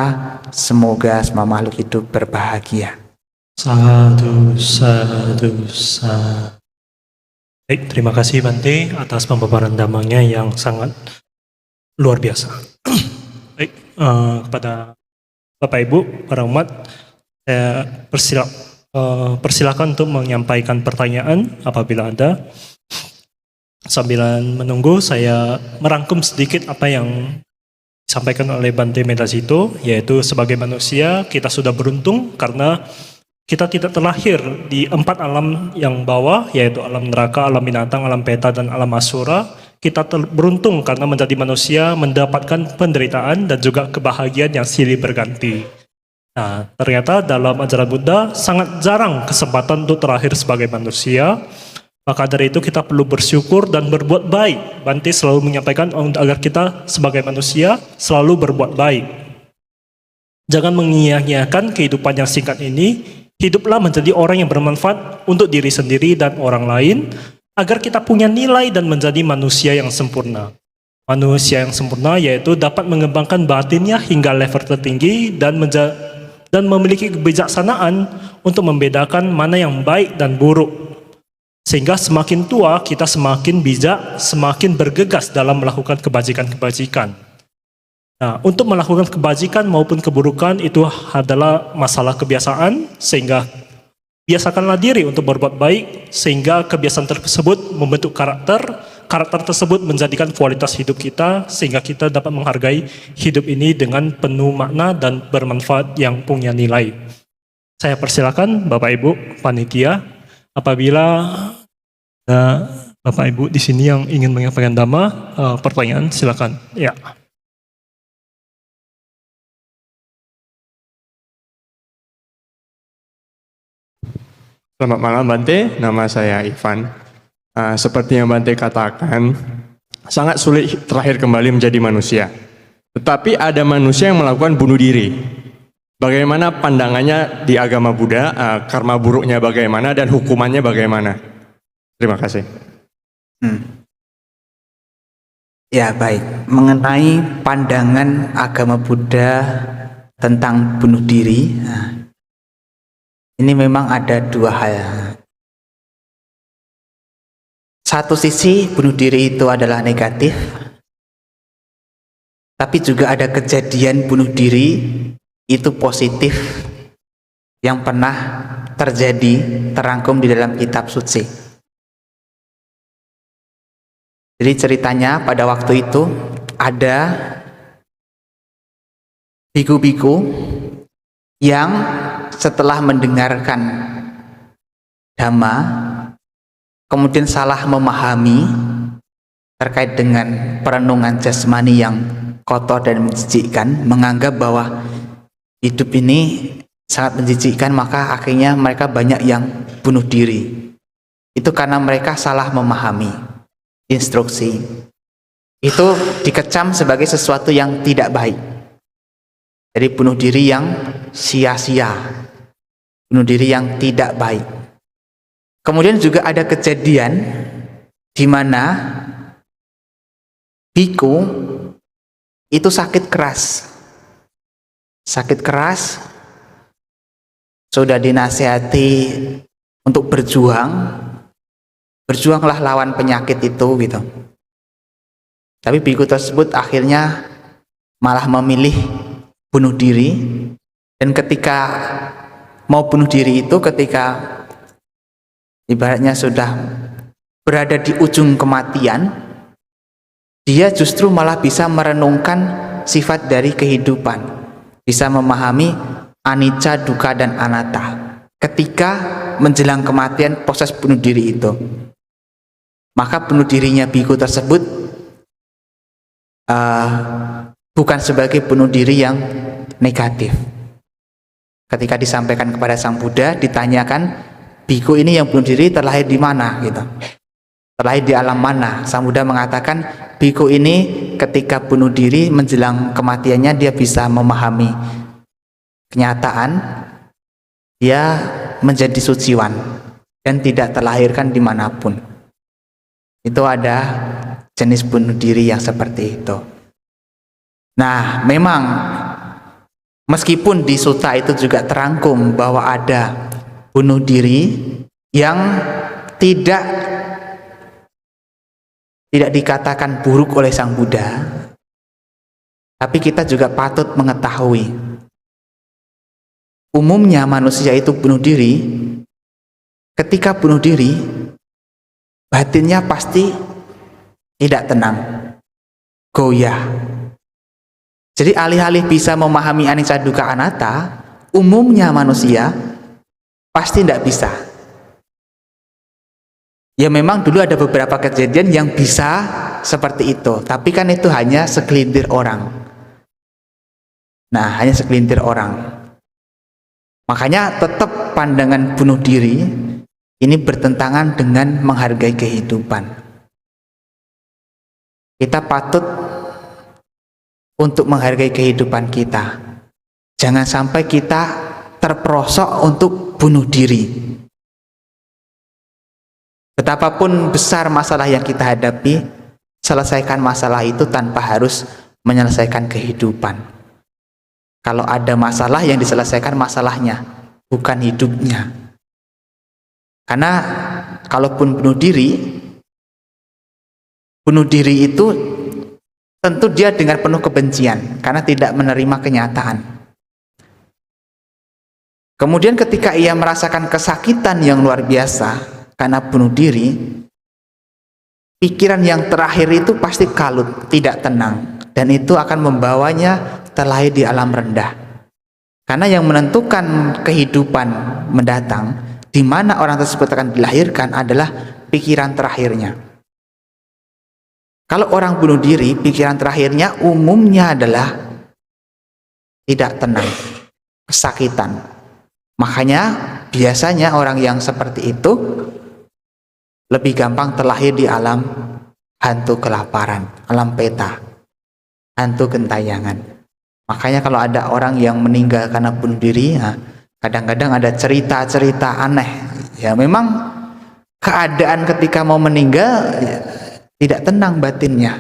semoga semua makhluk hidup berbahagia. Sadhu, sadhu, sadhu. Baik, terima kasih Bante atas pemaparan damanya yang sangat luar biasa. Baik, kepada Bapak Ibu, para umat, saya persilakan untuk menyampaikan pertanyaan apabila ada. Sambil menunggu, saya merangkum sedikit apa yang disampaikan oleh Bante Medasito, yaitu sebagai manusia kita sudah beruntung karena kita tidak terlahir di 4 alam yang bawah, yaitu alam neraka, alam binatang, alam peta, dan alam asura. Kita beruntung karena menjadi manusia, mendapatkan penderitaan dan juga kebahagiaan yang silih berganti. Nah, ternyata dalam ajaran Buddha sangat jarang kesempatan untuk terlahir sebagai manusia. Maka dari itu kita perlu bersyukur dan berbuat baik. Bante selalu menyampaikan agar kita sebagai manusia selalu berbuat baik. Jangan mengia-ngiakan kehidupan yang singkat ini. Hiduplah menjadi orang yang bermanfaat untuk diri sendiri dan orang lain, agar kita punya nilai dan menjadi manusia yang sempurna. Manusia yang sempurna yaitu dapat mengembangkan batinnya hingga level tertinggi dan memiliki kebijaksanaan untuk membedakan mana yang baik dan buruk. Sehingga semakin tua kita semakin bijak, semakin bergegas dalam melakukan kebajikan-kebajikan. Nah, untuk melakukan kebajikan maupun keburukan itu adalah masalah kebiasaan, sehingga biasakanlah diri untuk berbuat baik, sehingga kebiasaan tersebut membentuk karakter tersebut menjadikan kualitas hidup kita, sehingga kita dapat menghargai hidup ini dengan penuh makna dan bermanfaat yang punya nilai. Saya persilakan Bapak Ibu panitia, apabila Bapak Ibu di sini yang ingin menyampaikan Dhamma, pertanyaan silakan. Ya. Selamat malam Bante, nama saya Ivan. Seperti yang Bante katakan, sangat sulit terlahir kembali menjadi manusia. Tetapi ada manusia yang melakukan bunuh diri. Bagaimana pandangannya di agama Buddha, karma buruknya bagaimana dan hukumannya bagaimana? Terima kasih. Ya baik, mengenai pandangan agama Buddha tentang bunuh diri, ini memang ada dua hal. Satu sisi bunuh diri itu adalah negatif, tapi juga ada kejadian bunuh diri itu positif yang pernah terjadi, terangkum di dalam kitab suci. Jadi ceritanya pada waktu itu ada biku-biku yang setelah mendengarkan Dhamma kemudian salah memahami terkait dengan perenungan jasmani yang kotor dan menjijikkan, menganggap bahwa hidup ini sangat menjijikkan, maka akhirnya mereka banyak yang bunuh diri. Itu karena mereka salah memahami instruksi. Itu dikecam sebagai sesuatu yang tidak baik. Jadi bunuh diri yang sia-sia, bunuh diri yang tidak baik. Kemudian juga ada kejadian di mana biku itu sakit keras. Sakit keras, sudah dinasihati untuk berjuang, berjuanglah lawan penyakit itu gitu. Tapi biku tersebut akhirnya malah memilih bunuh diri, dan ketika mau bunuh diri itu, ketika ibaratnya sudah berada di ujung kematian, dia justru malah bisa merenungkan sifat dari kehidupan, bisa memahami anicca, dukkha, dan anatta ketika menjelang kematian proses bunuh diri itu. Maka bunuh dirinya biku tersebut bukan sebagai bunuh diri yang negatif. Ketika disampaikan kepada Sang Buddha, ditanyakan, biku ini yang bunuh diri terlahir di mana gitu, terlahir di alam mana? Sang Buddha mengatakan, biku ini ketika bunuh diri menjelang kematiannya dia bisa memahami kenyataan, dia menjadi suciwan dan tidak terlahirkan dimanapun. Itu ada jenis bunuh diri yang seperti itu. Nah, memang meskipun di sutta itu juga terangkum bahwa ada bunuh diri yang tidak dikatakan buruk oleh Sang Buddha, tapi kita juga patut mengetahui umumnya manusia itu bunuh diri. Ketika bunuh diri, batinnya pasti tidak tenang, goyah. Jadi alih-alih bisa memahami anicca, dukkha, anatta, umumnya manusia pasti tidak bisa. Ya memang dulu ada beberapa kejadian yang bisa seperti itu, tapi kan itu hanya segelintir orang. Nah, hanya segelintir orang. Makanya tetap pandangan bunuh diri ini bertentangan dengan menghargai kehidupan. Kita patut untuk menghargai kehidupan kita. Jangan sampai kita terperosok untuk bunuh diri. Betapapun besar masalah yang kita hadapi, selesaikan masalah itu tanpa harus menyelesaikan kehidupan. Kalau ada masalah, yang diselesaikan masalahnya, bukan hidupnya. Karena kalaupun bunuh diri itu tentu dia dengan penuh kebencian karena tidak menerima kenyataan. Kemudian ketika ia merasakan kesakitan yang luar biasa karena bunuh diri, pikiran yang terakhir itu pasti kalut, tidak tenang, dan itu akan membawanya terlahir di alam rendah. Karena yang menentukan kehidupan mendatang, di mana orang tersebut akan dilahirkan, adalah pikiran terakhirnya. Kalau orang bunuh diri, pikiran terakhirnya umumnya adalah tidak tenang, kesakitan. Makanya biasanya orang yang seperti itu lebih gampang terlahir di alam hantu kelaparan, alam peta, hantu gentayangan. Makanya kalau ada orang yang meninggal karena bunuh diri, kadang-kadang ada cerita-cerita aneh. Ya memang keadaan ketika mau meninggal, tidak tenang batinnya,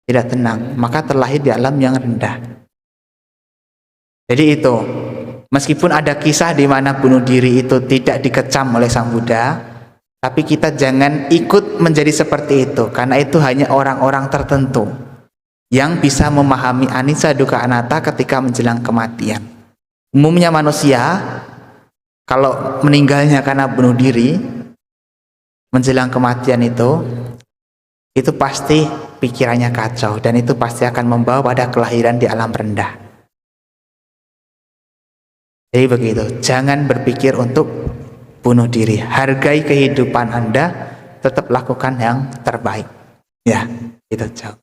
tidak tenang, maka terlahir di alam yang rendah. Jadi itu, meskipun ada kisah di mana bunuh diri itu tidak dikecam oleh Sang Buddha, tapi kita jangan ikut menjadi seperti itu, karena itu hanya orang-orang tertentu yang bisa memahami anicca, dukkha, anatta ketika menjelang kematian. Umumnya manusia, kalau meninggalnya karena bunuh diri menjelang kematian itu pasti pikirannya kacau, dan itu pasti akan membawa pada kelahiran di alam rendah. Jadi begitu, jangan berpikir untuk bunuh diri, hargai kehidupan Anda, tetap lakukan yang terbaik. Ya, itu jauh.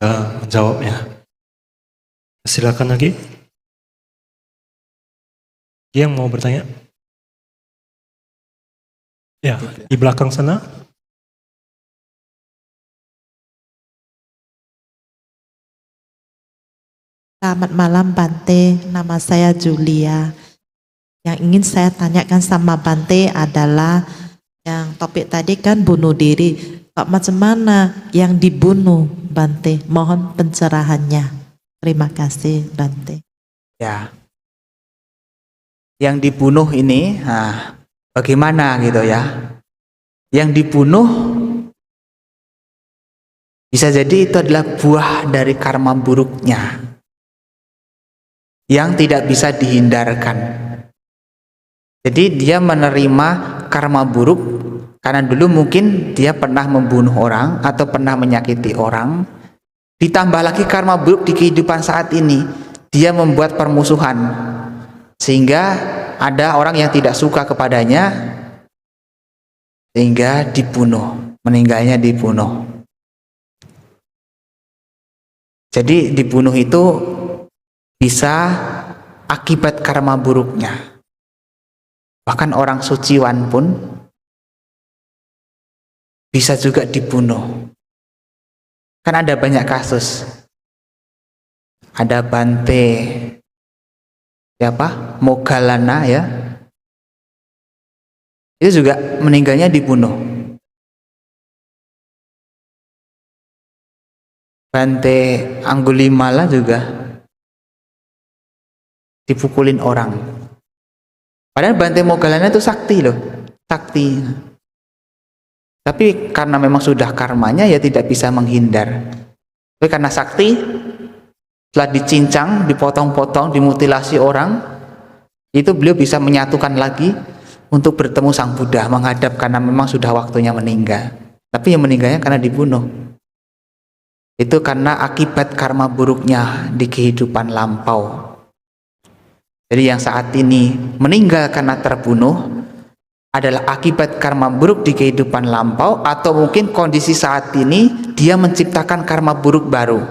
Menjawab ya. Silakan lagi. Yang mau bertanya? Ya, di belakang sana. Selamat malam Bante, nama saya Julia. Yang ingin saya tanyakan sama Bante adalah yang topik tadi kan bunuh diri. Kok macam mana yang dibunuh Bante? Mohon pencerahannya. Terima kasih Bante. Ya. Yang dibunuh ini, nah, bagaimana gitu ya? Yang dibunuh bisa jadi itu adalah buah dari karma buruknya yang tidak bisa dihindarkan. Jadi dia menerima karma buruk karena dulu mungkin dia pernah membunuh orang atau pernah menyakiti orang. Ditambah lagi karma buruk di kehidupan saat ini, dia membuat permusuhan sehingga ada orang yang tidak suka kepadanya sehingga dibunuh, meninggalnya dibunuh. Jadi dibunuh itu bisa akibat karma buruknya. Bahkan orang suciwan pun bisa juga dibunuh. Kan ada banyak kasus. Ada Bante siapa? Moggallana ya. Itu juga meninggalnya dibunuh. Bante Anggulimala juga dipukulin orang. Padahal Bante Moggallana itu sakti loh, sakti. Tapi karena memang sudah karmanya ya tidak bisa menghindar. Tapi karena sakti, setelah dicincang, dipotong-potong, dimutilasi orang, itu beliau bisa menyatukan lagi untuk bertemu Sang Buddha, menghadap karena memang sudah waktunya meninggal. Tapi yang meninggalnya karena dibunuh. Itu karena akibat karma buruknya di kehidupan lampau. Jadi yang saat ini meninggal karena terbunuh adalah akibat karma buruk di kehidupan lampau, atau mungkin kondisi saat ini dia menciptakan karma buruk baru,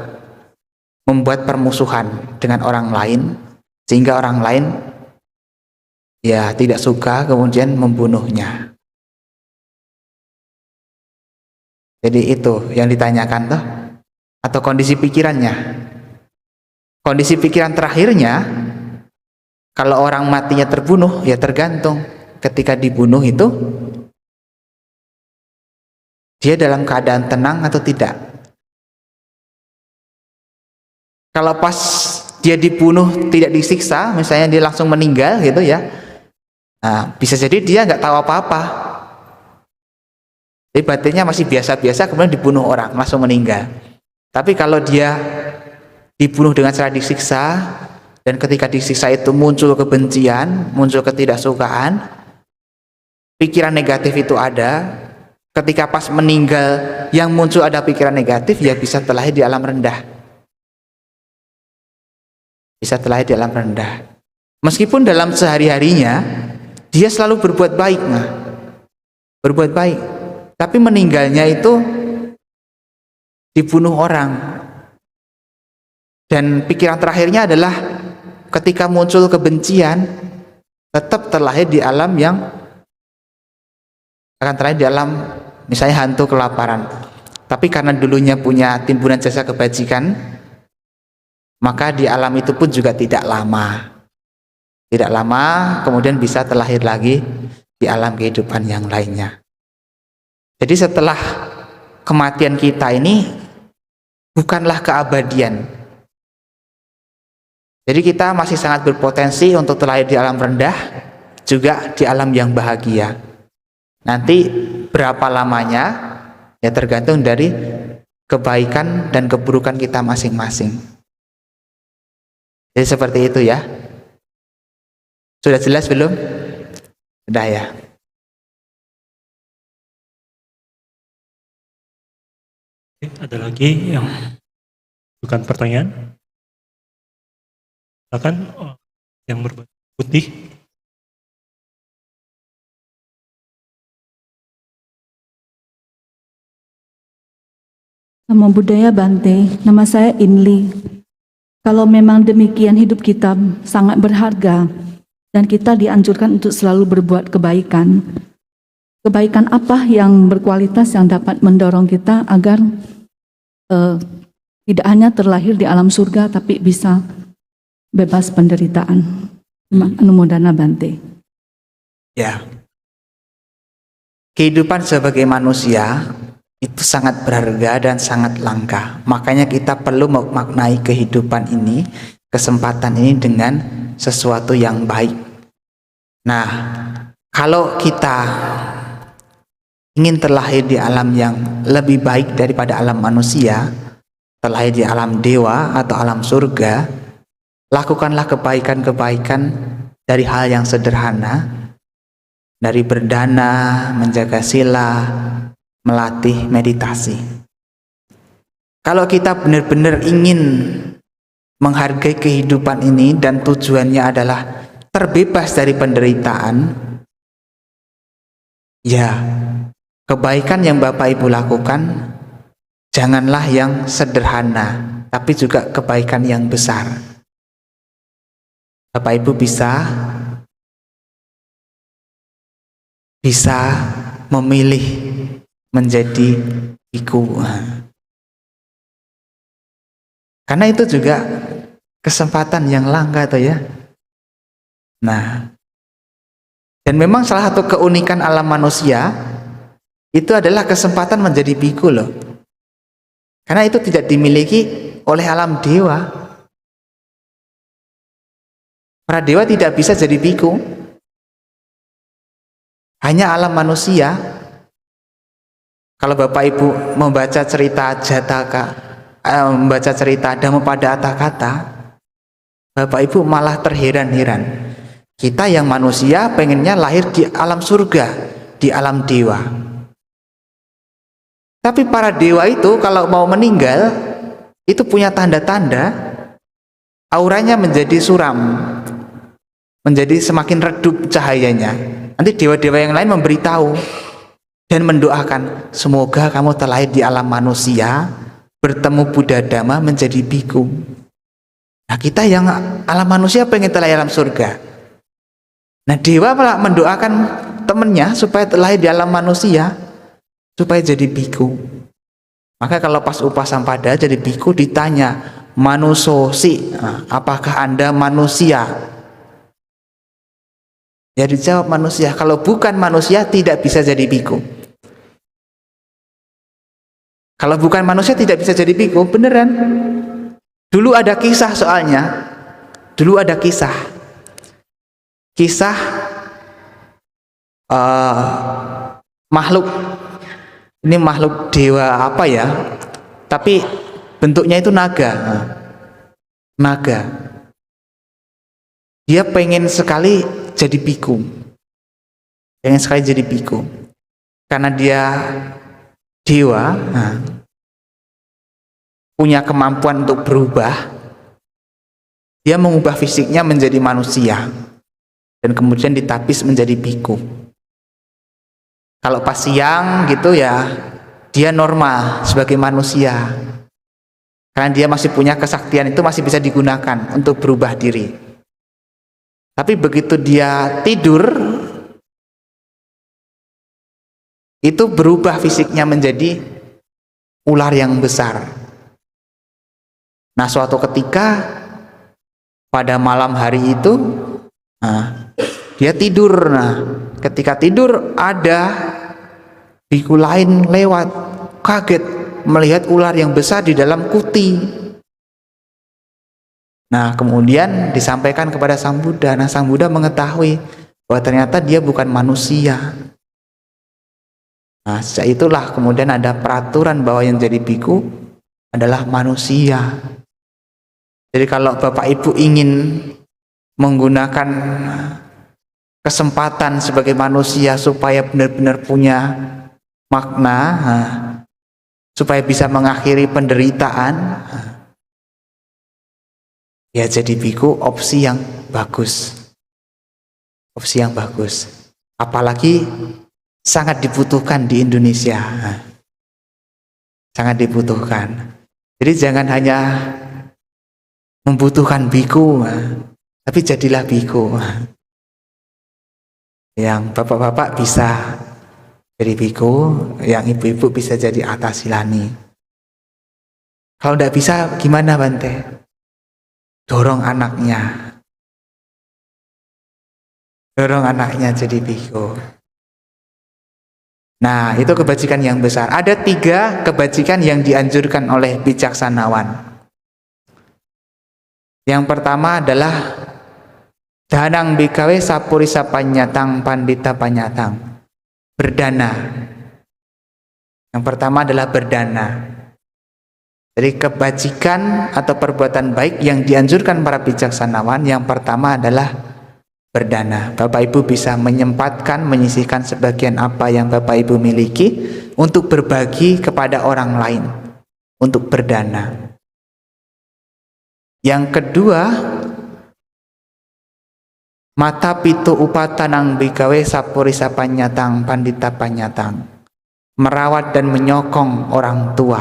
membuat permusuhan dengan orang lain sehingga orang lain ya tidak suka kemudian membunuhnya. Jadi itu yang ditanyakan toh, atau kondisi pikirannya. Kondisi pikiran terakhirnya, kalau orang matinya terbunuh ya tergantung. Ketika dibunuh itu dia dalam keadaan tenang atau tidak. Kalau pas dia dibunuh tidak disiksa, misalnya dia langsung meninggal gitu ya, nah, bisa jadi dia nggak tahu apa-apa. Jadi batinnya masih biasa-biasa, kemudian dibunuh orang, langsung meninggal. Tapi kalau dia dibunuh dengan cara disiksa, dan ketika disiksa itu muncul kebencian, muncul ketidaksukaan, pikiran negatif itu ada, ketika pas meninggal yang muncul ada pikiran negatif, ya bisa terlahir di alam rendah. Bisa terlahir di alam rendah. Meskipun dalam sehari-harinya dia selalu berbuat baik, nah, berbuat baik, tapi meninggalnya itu dibunuh orang. Dan pikiran terakhirnya adalah ketika muncul kebencian, tetap terlahir di alam yang akan terlahir di alam misalnya hantu kelaparan. Tapi karena dulunya punya timbunan jasa kebajikan, maka di alam itu pun juga tidak lama. Tidak lama kemudian bisa terlahir lagi di alam kehidupan yang lainnya. Jadi setelah kematian kita ini bukanlah keabadian. Jadi kita masih sangat berpotensi untuk terlahir di alam rendah, juga di alam yang bahagia. Nanti berapa lamanya ya tergantung dari kebaikan dan keburukan kita masing-masing. Jadi seperti itu ya. Sudah jelas belum? Sudah ya. Oke, ada lagi yang bukan pertanyaan? Silakan yang berbaju putih. Namo Buddhaya Bante, nama saya Inli. Kalau memang demikian hidup kita sangat berharga dan kita dianjurkan untuk selalu berbuat kebaikan. Kebaikan apa yang berkualitas yang dapat mendorong kita agar tidak hanya terlahir di alam surga tapi bisa bebas penderitaan. Anumodana Bante. Ya. Kehidupan sebagai manusia itu sangat berharga dan sangat langka. Makanya kita perlu memaknai kehidupan ini kesempatan ini dengan sesuatu yang baik. Nah, kalau kita ingin terlahir di alam yang lebih baik daripada alam manusia, terlahir di alam dewa atau alam surga, lakukanlah kebaikan-kebaikan dari hal yang sederhana, dari berdana, menjaga sila, melatih meditasi. Kalau kita benar-benar ingin menghargai kehidupan ini dan tujuannya adalah terbebas dari penderitaan, ya, kebaikan yang Bapak Ibu lakukan janganlah yang sederhana, tapi juga kebaikan yang besar. Bapak Ibu bisa memilih menjadi biku. Karena itu juga kesempatan yang langka tuh ya. Nah, dan memang salah satu keunikan alam manusia itu adalah kesempatan menjadi biku loh. Karena itu tidak dimiliki oleh alam dewa. Para dewa tidak bisa jadi biku. Hanya alam manusia. Kalau Bapak Ibu membaca cerita Jataka, membaca cerita Dhammapada Atthakatha, Bapak Ibu malah terheran-heran. Kita yang manusia pengennya lahir di alam surga, di alam dewa. Tapi para dewa itu kalau mau meninggal, itu punya tanda-tanda, auranya menjadi suram, menjadi semakin redup cahayanya. Nanti dewa-dewa yang lain memberitahu dan mendoakan, semoga kamu terlahir di alam manusia, bertemu Buddha Dhamma menjadi biku. Nah, kita yang alam manusia pengen terlahir alam surga. Nah, dewa malah mendoakan temannya supaya terlahir di alam manusia, supaya jadi biku. Maka kalau pas Upasampada jadi biku ditanya, manusosi, apakah Anda manusia? Ya dijawab manusia. Kalau bukan manusia tidak bisa jadi biku. Kalau bukan manusia tidak bisa jadi biku, beneran. Dulu ada kisah soalnya. Dulu ada kisah. Kisah makhluk. Ini makhluk dewa apa ya? Tapi bentuknya itu naga. Naga. Dia pengen sekali jadi biku. Pengen sekali jadi biku. Karena dia dewa, punya kemampuan untuk berubah. Dia mengubah fisiknya menjadi manusia dan kemudian ditapis menjadi biku. Kalau pas siang gitu ya, dia normal sebagai manusia. Karena dia masih punya kesaktian, itu masih bisa digunakan untuk berubah diri. Tapi begitu dia tidur, itu berubah fisiknya menjadi ular yang besar. Nah, suatu ketika pada malam hari itu, dia tidur. Nah, ketika tidur ada biku lain lewat, kaget melihat ular yang besar di dalam kuti. Nah, kemudian disampaikan kepada Sang Buddha. Nah, Sang Buddha mengetahui bahwa ternyata dia bukan manusia. Nah, sejak itulah kemudian ada peraturan bahwa yang jadi biku adalah manusia. Jadi kalau Bapak Ibu ingin menggunakan kesempatan sebagai manusia supaya benar-benar punya makna, supaya bisa mengakhiri penderitaan, ya jadi biku opsi yang bagus. Opsi yang bagus. Apalagi sangat dibutuhkan di Indonesia. Sangat dibutuhkan. Jadi jangan hanya membutuhkan biku, tapi jadilah biku. Yang bapak-bapak bisa jadi biku, yang ibu-ibu bisa jadi atasilani. Kalau tidak bisa gimana Bante? Dorong anaknya. Dorong anaknya jadi biku. Nah, itu kebajikan yang besar. Ada 3 kebajikan yang dianjurkan oleh bijaksanawan. Yang pertama adalah danang bikawe sapurisa panyatang pandita panyatang, berdana. Yang pertama adalah berdana. Jadi kebajikan atau perbuatan baik yang dianjurkan para bijaksanawan yang pertama adalah berdana. Bapak Ibu bisa menyempatkan, menyisihkan sebagian apa yang Bapak Ibu miliki untuk berbagi kepada orang lain, untuk berdana. Yang kedua, mata pitu upatanang bikawe sapurisa panyatang pandita panyatang, merawat dan menyokong orang tua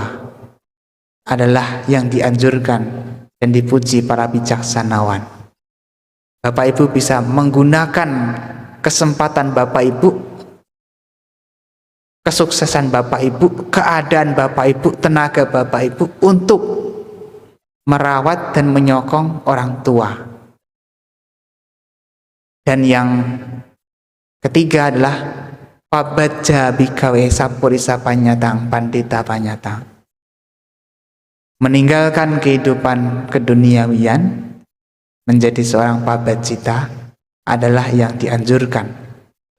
adalah yang dianjurkan dan dipuji para bijaksanawan. Bapak Ibu bisa menggunakan kesempatan Bapak Ibu, kesuksesan Bapak Ibu, keadaan Bapak Ibu, tenaga Bapak Ibu untuk merawat dan menyokong orang tua. Dan yang ketiga adalah pabaja bikawe sapurisa panyatang pandita panyatang, meninggalkan kehidupan keduniawian menjadi seorang pabajita adalah yang dianjurkan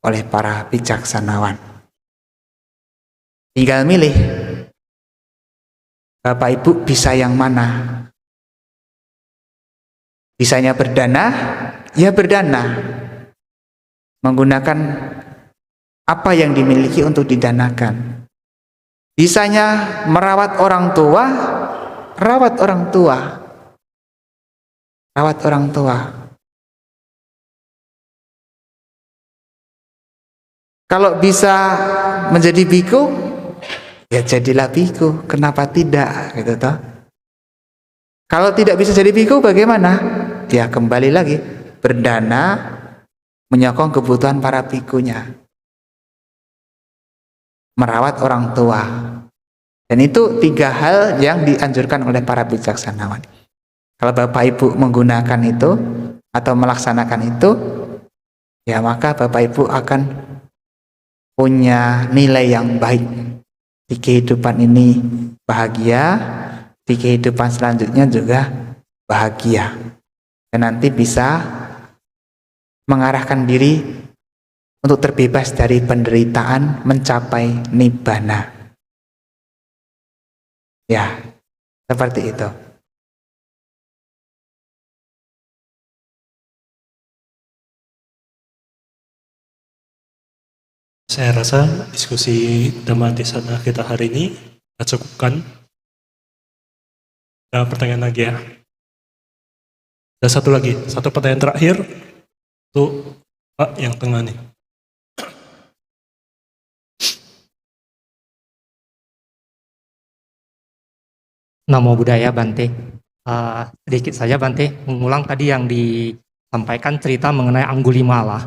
oleh para bijaksanawan. Tinggal milih, Bapak Ibu bisa yang mana? Bisanya berdana, ya berdana, menggunakan apa yang dimiliki untuk didanakan. Bisanya merawat orang tua, rawat orang tua, rawat orang tua. Kalau bisa menjadi biku, ya jadilah biku. Kenapa tidak, gitu toh? Kalau tidak bisa jadi biku, bagaimana? Ya kembali lagi, berdana, menyokong kebutuhan para bikunya, merawat orang tua. Dan itu 3 hal yang dianjurkan oleh para bijaksanawan. Kalau Bapak Ibu menggunakan itu atau melaksanakan itu, ya maka Bapak Ibu akan punya nilai yang baik di kehidupan ini, bahagia, di kehidupan selanjutnya juga bahagia. Dan nanti bisa mengarahkan diri untuk terbebas dari penderitaan mencapai nibbana. Ya, seperti itu. Saya rasa diskusi Dhamma Desana kita hari ini kita cukupkan. Ada pertanyaan lagi ya? Ada satu lagi, satu pertanyaan terakhir untuk Pak yang tengah nih. Namo Buddhaya Bante. Sedikit saja Bante, mengulang tadi yang disampaikan cerita mengenai Anggulimala.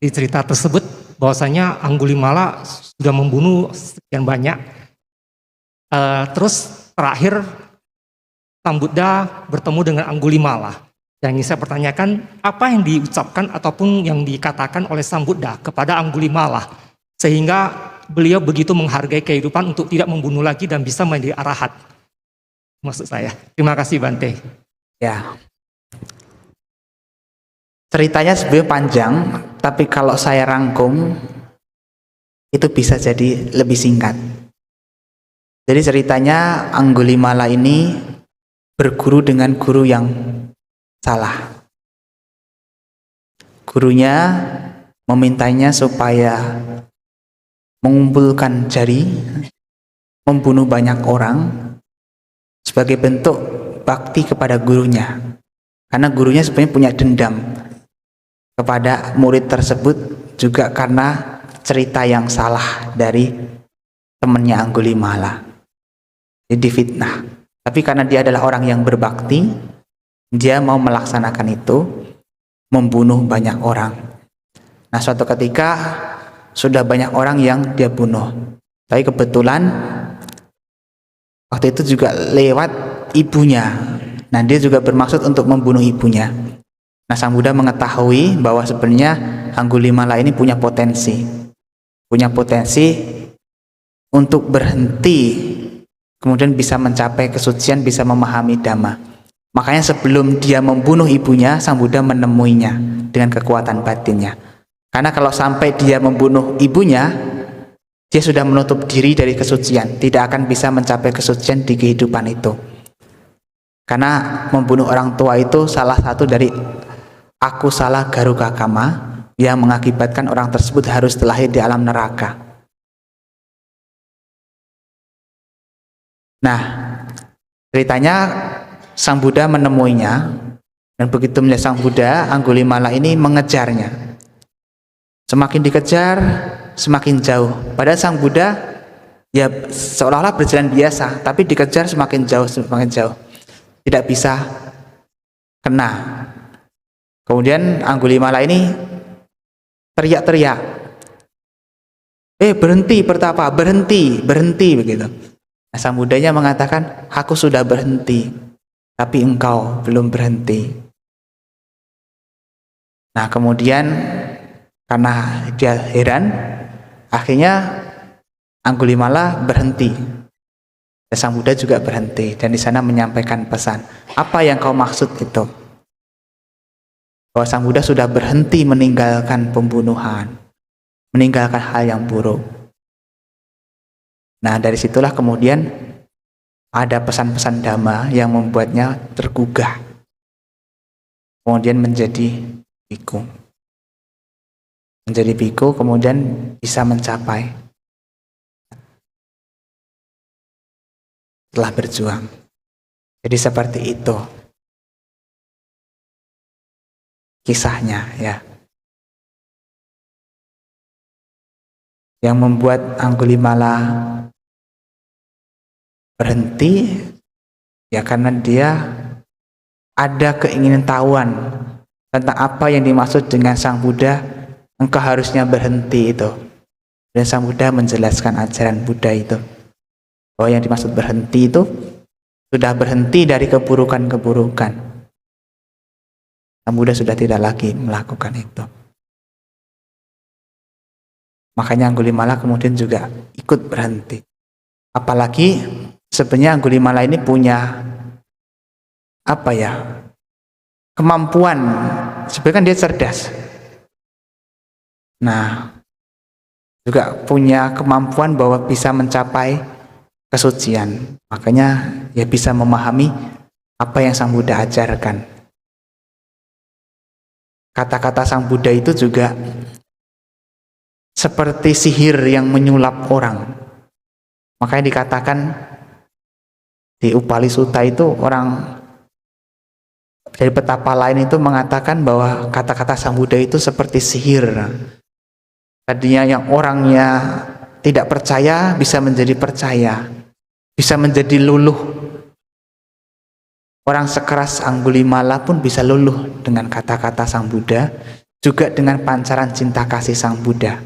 Di cerita tersebut bahwasanya Anggulimala sudah membunuh sekian banyak. Terus terakhir Sang Buddha bertemu dengan Anggulimala. Yang ingin saya pertanyakan, apa yang diucapkan ataupun yang dikatakan oleh Sang Buddha kepada Anggulimala sehingga beliau begitu menghargai kehidupan untuk tidak membunuh lagi dan bisa menjadi arahat? Maksud saya. Terima kasih Bante. Ya. Ceritanya sebenarnya panjang, tapi kalau saya rangkum itu bisa jadi lebih singkat. Jadi ceritanya Anggulimala ini berguru dengan guru yang salah. Gurunya memintanya supaya mengumpulkan jari, membunuh banyak orang sebagai bentuk bakti kepada gurunya. Karena gurunya sebenarnya punya dendam kepada murid tersebut juga karena cerita yang salah dari temannya Anggulimala. Jadi difitnah. Tapi karena dia adalah orang yang berbakti, dia mau melaksanakan itu, membunuh banyak orang. Nah, suatu ketika sudah banyak orang yang dia bunuh. Tapi kebetulan waktu itu juga lewat ibunya. Nah, dia juga bermaksud untuk membunuh ibunya. Nah, Sang Buddha mengetahui bahwa sebenarnya Anggulimala ini punya potensi untuk berhenti kemudian bisa mencapai kesucian, bisa memahami Dhamma. Makanya sebelum dia membunuh ibunya, Sang Buddha menemuinya dengan kekuatan batinnya. Karena kalau sampai dia membunuh ibunya, dia sudah menutup diri dari kesucian, tidak akan bisa mencapai kesucian di kehidupan itu. Karena membunuh orang tua itu salah satu dari akusala garuka kama yang mengakibatkan orang tersebut harus terlahir di alam neraka. Nah, ceritanya Sang Buddha menemuinya, dan begitu melihat Sang Buddha, Anggulimala ini mengejarnya. Semakin dikejar, semakin jauh. Padahal Sang Buddha ya seolah-olah berjalan biasa, tapi dikejar semakin jauh, semakin jauh. Tidak bisa kena. Kemudian Anggulimala ini teriak-teriak, berhenti pertapa, berhenti, berhenti, begitu. Nah, Sang Buddhanya mengatakan, aku sudah berhenti, tapi engkau belum berhenti. Nah, kemudian karena dia heran, akhirnya Anggulimala berhenti. Dan Sang Buddha juga berhenti, dan di sana menyampaikan pesan. Apa yang kau maksud itu? Bahwa Sang Buddha sudah berhenti meninggalkan pembunuhan, meninggalkan hal yang buruk. Nah, dari situlah kemudian ada pesan-pesan Dhamma yang membuatnya tergugah, kemudian menjadi biku. Menjadi biku, kemudian bisa mencapai setelah berjuang. Jadi seperti itu kisahnya, ya. Yang membuat Anggulimala berhenti ya karena dia ada keinginan tahuan tentang apa yang dimaksud dengan Sang Buddha, engkau harusnya berhenti itu. Dan Sang Buddha menjelaskan ajaran Buddha itu, bahwa yang dimaksud berhenti itu sudah berhenti dari keburukan-keburukan. Sang Buddha sudah tidak lagi melakukan itu. Makanya Anggulimala kemudian juga ikut berhenti. Apalagi sebenarnya Anggulimala ini punya kemampuan. Sebenarnya kan dia cerdas. Nah, juga punya kemampuan bahwa bisa mencapai kesucian. Makanya ya bisa memahami apa yang Sang Buddha ajarkan. Kata-kata Sang Buddha itu juga seperti sihir yang menyulap orang. Makanya dikatakan di Upali Sutta itu, orang dari petapa lain itu mengatakan bahwa kata-kata Sang Buddha itu seperti sihir. Tadinya yang orangnya tidak percaya bisa menjadi percaya, bisa menjadi luluh. Orang sekeras Anggulimala pun bisa luluh dengan kata-kata Sang Buddha, juga dengan pancaran cinta kasih Sang Buddha.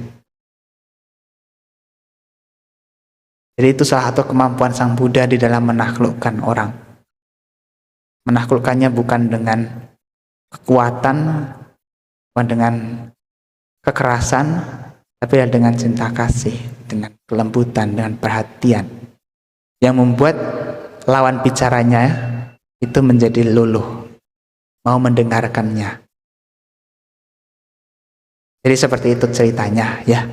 Jadi itu salah satu kemampuan Sang Buddha di dalam menaklukkan orang. Menaklukkannya bukan dengan kekuatan, bukan dengan kekerasan, tapi dengan cinta kasih, dengan kelembutan, dengan perhatian, yang membuat lawan bicaranya itu menjadi luluh, mau mendengarkannya. Jadi seperti itu ceritanya, ya.